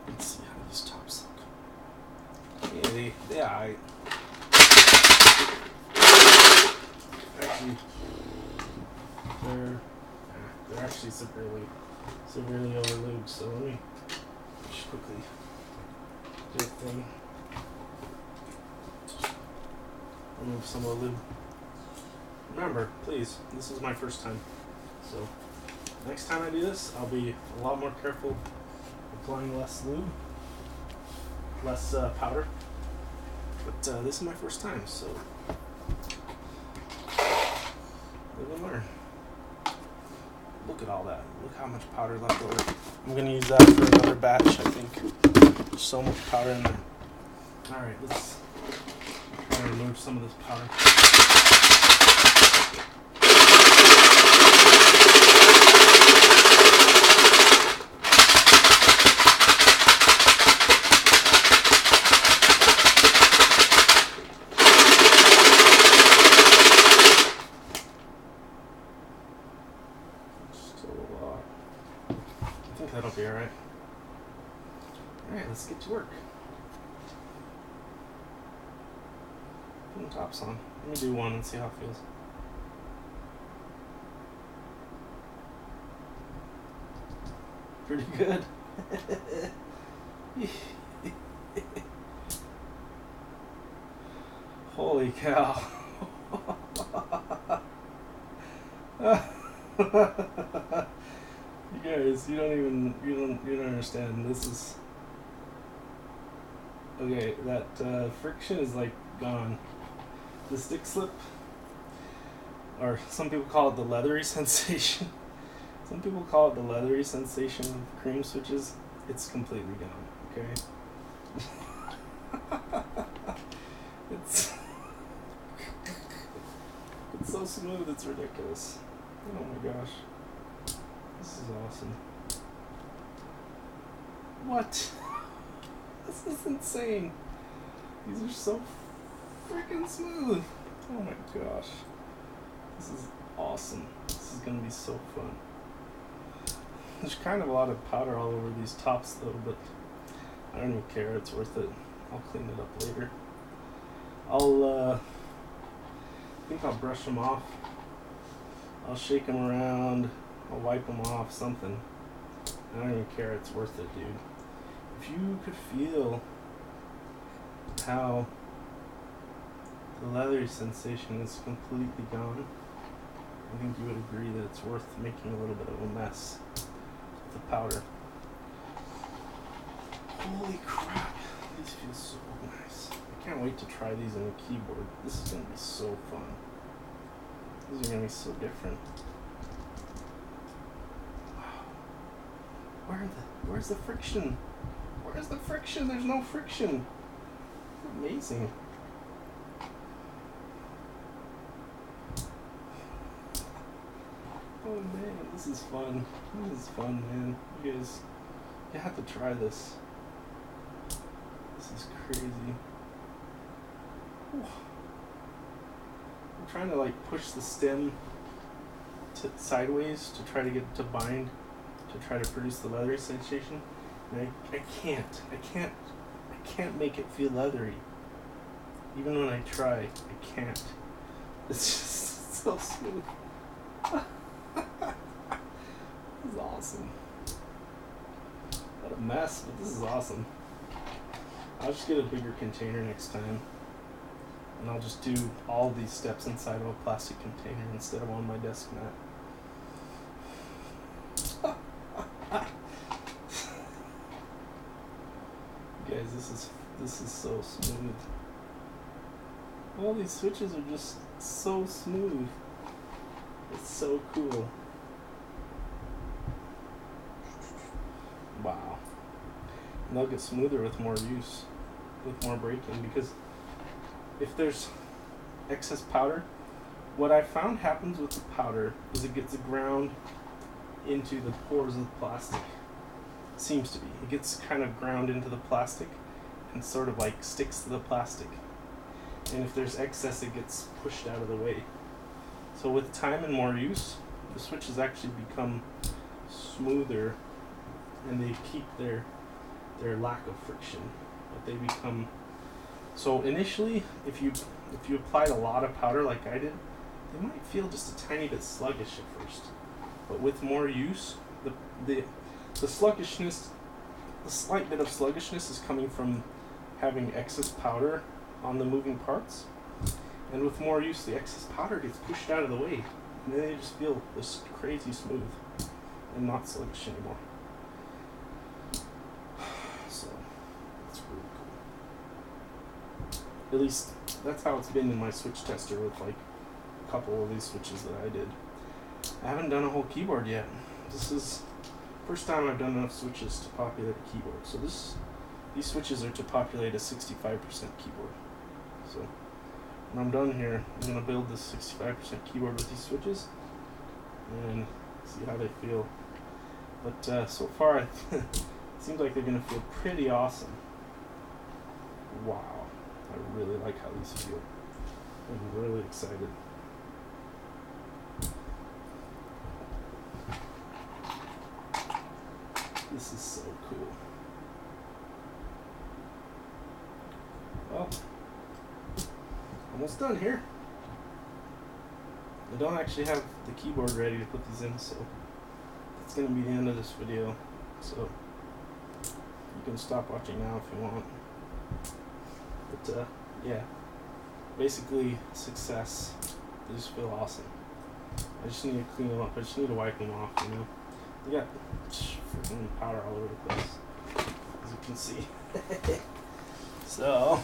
Let's see. tight. Actually, they're actually severely over lubed. So let me just quickly do a thing. Remove some of the lube. Remember, please, this is my first time. So next time I do this, I'll be a lot more careful applying less lube, less powder. But this is my first time, so live and learn. Look at all that. Look how much powder left over. I'm going to use that for another batch, I think. There's so much powder in there. Alright, let's try to remove some of this powder. I think that'll be alright. Alright, let's get to work. Putting tops on. Let me do one and see how it feels. Pretty good. Holy cow. You guys, you don't understand. This is okay. That friction is like gone. The stick slip, or some people call it the leathery sensation. Some people call it the leathery sensation of cream switches. It's completely gone. Okay. It's so smooth. It's ridiculous. Oh my gosh. This is awesome. What? This is insane. These are so freaking smooth. Oh my gosh. This is awesome. This is gonna be so fun. There's kind of a lot of powder all over these tops though, but I don't even care. It's worth it. I'll clean it up later. I think I'll brush them off. I'll shake them around. I'll wipe them off, something. I don't even care, it's worth it, dude. If you could feel how the leathery sensation is completely gone, I think you would agree that it's worth making a little bit of a mess with the powder. Holy crap, these feel so nice. I can't wait to try these on a keyboard. This is going to be so fun. These are going to be so different. Where's the friction? Where's the friction? There's no friction. Amazing. Oh man, this is fun. This is fun, man. You guys, you have to try this. This is crazy. Whew. I'm trying to like push the stem sideways to try to get it to bind, to try to produce the leathery sensation, and I can't make it feel leathery. Even when I try, I can't. It's just so smooth. This is awesome. What a mess, but this is awesome. I'll just get a bigger container next time, and I'll just do all of these steps inside of a plastic container instead of on my desk mat. Guys, this is so smooth. All these switches are just so smooth. It's so cool. Wow. And they'll get smoother with more use, with more braking, because if there's excess powder, what I found happens with the powder is it gets ground into the pores of the plastic. Seems to be. It gets kind of ground into the plastic and sort of like sticks to the plastic. And if there's excess, it gets pushed out of the way. So with time and more use, the switches actually become smoother, and they keep their lack of friction, but they become So initially, if you applied a lot of powder like I did, they might feel just a tiny bit sluggish at first. But with more use, the sluggishness, the slight bit of sluggishness is coming from having excess powder on the moving parts. And with more use, the excess powder gets pushed out of the way. And then they just feel this crazy smooth and not sluggish anymore. So, that's really cool. At least, that's how it's been in my switch tester with like a couple of these switches that I did. I haven't done a whole keyboard yet. This is the first time I've done enough switches to populate a keyboard. So these switches are to populate a 65% keyboard. So when I'm done here, I'm going to build this 65% keyboard with these switches and see how they feel. But so far, it seems like they're going to feel pretty awesome. Wow. I really like how these feel. I'm really excited. This is so cool. Well, almost done here. I don't actually have the keyboard ready to put these in, so that's going to be the end of this video. So you can stop watching now if you want. But yeah, basically success. They just feel awesome. I just need to clean them up. I just need to wipe them off, you know. They got freaking powder all over the place, as you can see. So,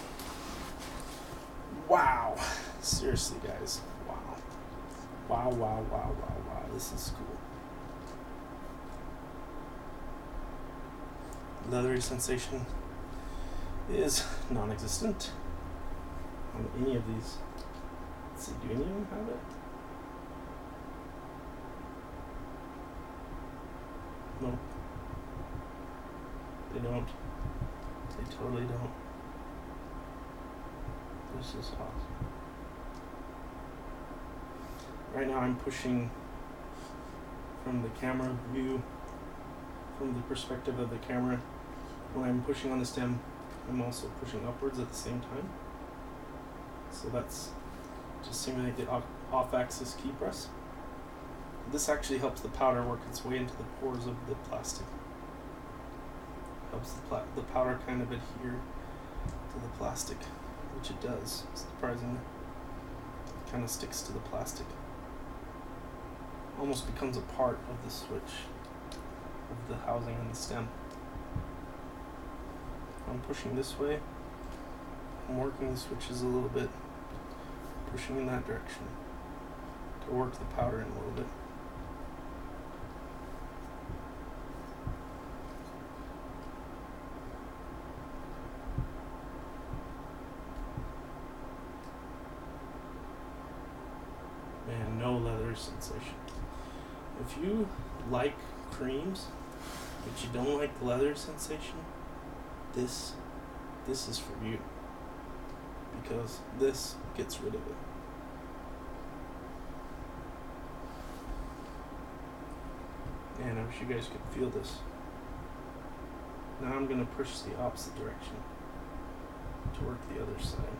wow. Seriously, guys. Wow. Wow, wow, wow, wow, wow. This is cool. Leathery sensation is non-existent on any of these. Let's see, do any of them have it? No. They don't. They totally don't. This is awesome. Right now I'm pushing from the camera view, from the perspective of the camera. When I'm pushing on the stem, I'm also pushing upwards at the same time. So that's just simulate the off-axis key press. This actually helps the powder work its way into the pores of the plastic. Helps the powder kind of adhere to the plastic, which it does, surprisingly. It kind of sticks to the plastic. Almost becomes a part of the switch, of the housing and the stem. I'm pushing this way. I'm working the switches a little bit, pushing in that direction to work the powder in a little bit. Man, no leather sensation. If you like creams, but you don't like the leather sensation, this is for you, because this gets rid of it. Man, I wish you guys could feel this. Now I'm going to push the opposite direction to work the other side.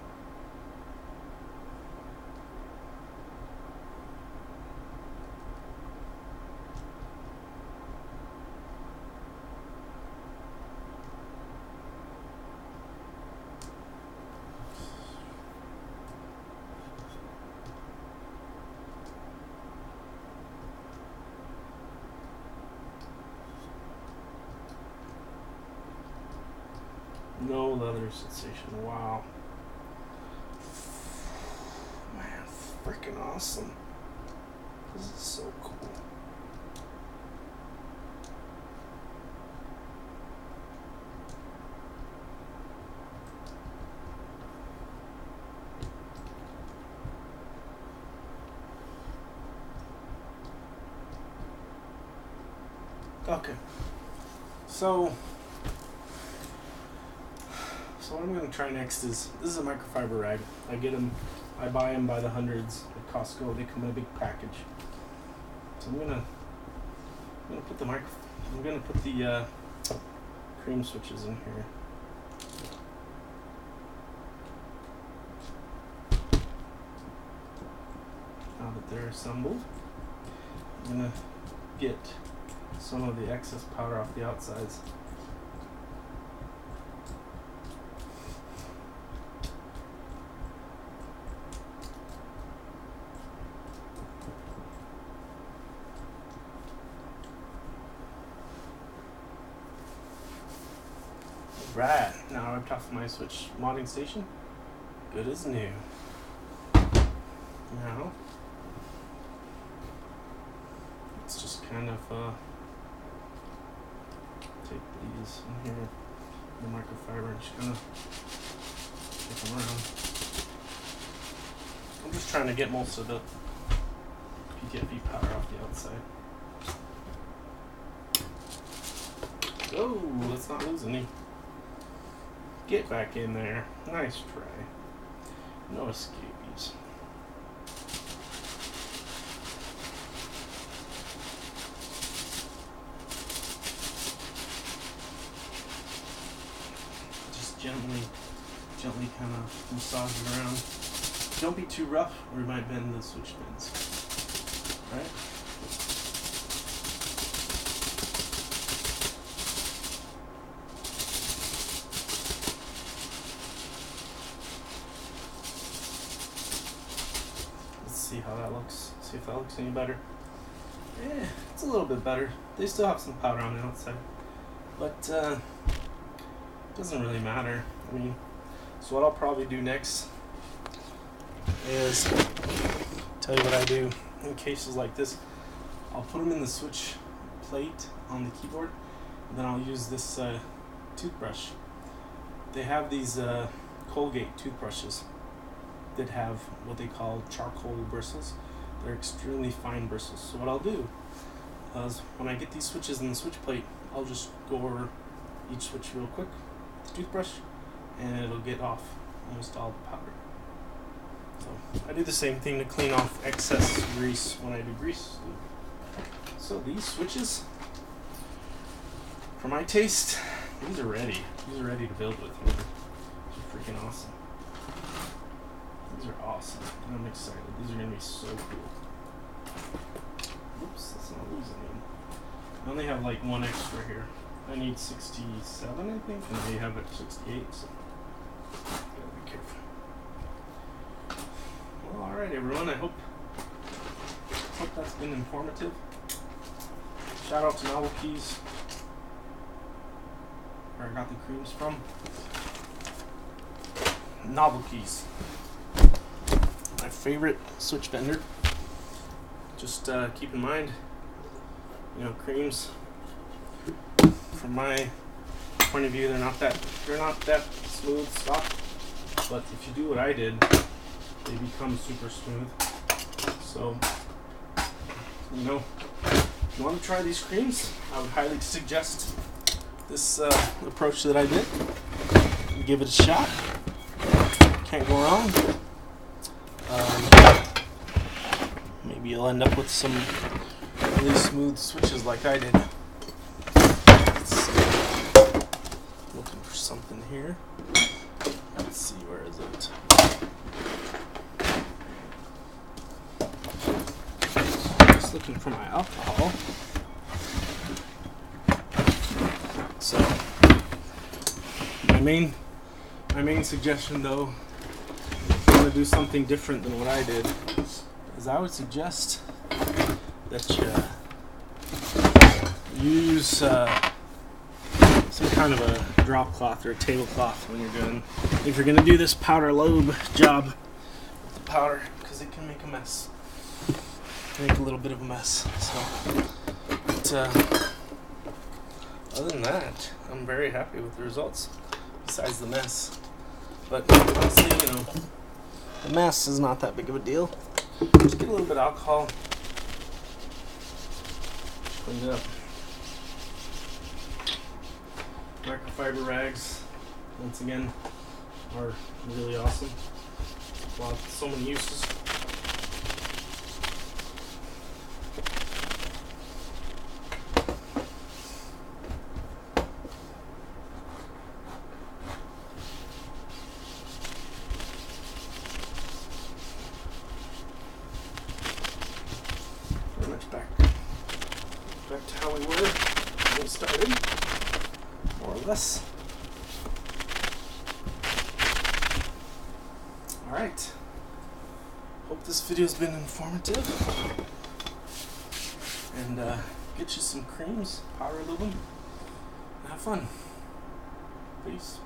No leather sensation. Wow. Man, freaking awesome. This is so cool. Okay. So what I'm going to try next is, this is a microfiber rag. I buy them by the hundreds at Costco. They come in a big package. So I'm gonna put the cream switches in here. that they're assembled. I'm going to get some of the excess powder off the outsides. Right, now I've off my switch modding station. Good as new. Now, let's just kind of take these in here, the microfiber, and just kind of take them around. I'm just trying to get most of the PTFE powder off the outside. Oh, let's not lose any. Get back in there. Nice try. No escapees. Just gently kind of massage it around. Don't be too rough or you might bend the switch pins. Right? See how that looks. See if that looks any better. Yeah, it's a little bit better. They still have some powder on the outside, but it doesn't really matter. I mean, so what I'll probably do next is tell you what I do in cases like this. I'll put them in the switch plate on the keyboard, and then I'll use this toothbrush. They have these Colgate toothbrushes that have what they call charcoal bristles. They're extremely fine bristles. So what I'll do is when I get these switches in the switch plate, I'll just go over each switch real quick with the toothbrush and it'll get off almost all the powder. So I do the same thing to clean off excess grease when I do grease. So these switches, for my taste, these are ready. These are ready to build with. These are freaking awesome. These are awesome, and I'm excited. These are going to be so cool. Oops, that's not losing any. I only have like one extra here. I need 67, I think, and they have it 68, so gotta be careful. Well, alright everyone, I hope that's been informative. Shout out to Novelkeys, where I got the creams from. Novelkeys. My favorite switch vendor. Just keep in mind, you know, creams, from my point of view, they're not that smooth stuff. But if you do what I did, they become super smooth. So, you know, if you want to try these creams, I would highly suggest this approach that I did. Give it a shot. Can't go wrong. Maybe you'll end up with some really smooth switches like I did. Let's see. Looking for something here. Let's see, where is it? Just looking for my alcohol. So, my main suggestion though, if you want to do something different than what I did, is I would suggest that you use some kind of a drop cloth or a tablecloth when you're doing, if you're going to do this powder lube job with the powder, because it can make a mess. Make a little bit of a mess. So, but other than that, I'm very happy with the results, besides the mess. But honestly, you know, the mess is not that big of a deal. Just get a little bit of alcohol, clean it up. Microfiber rags, once again, are really awesome. Wow, so many uses. back to how we were when we started, more or less. Alright. Hope this video's been informative. And get you some creams, power lube them, and have fun. Peace.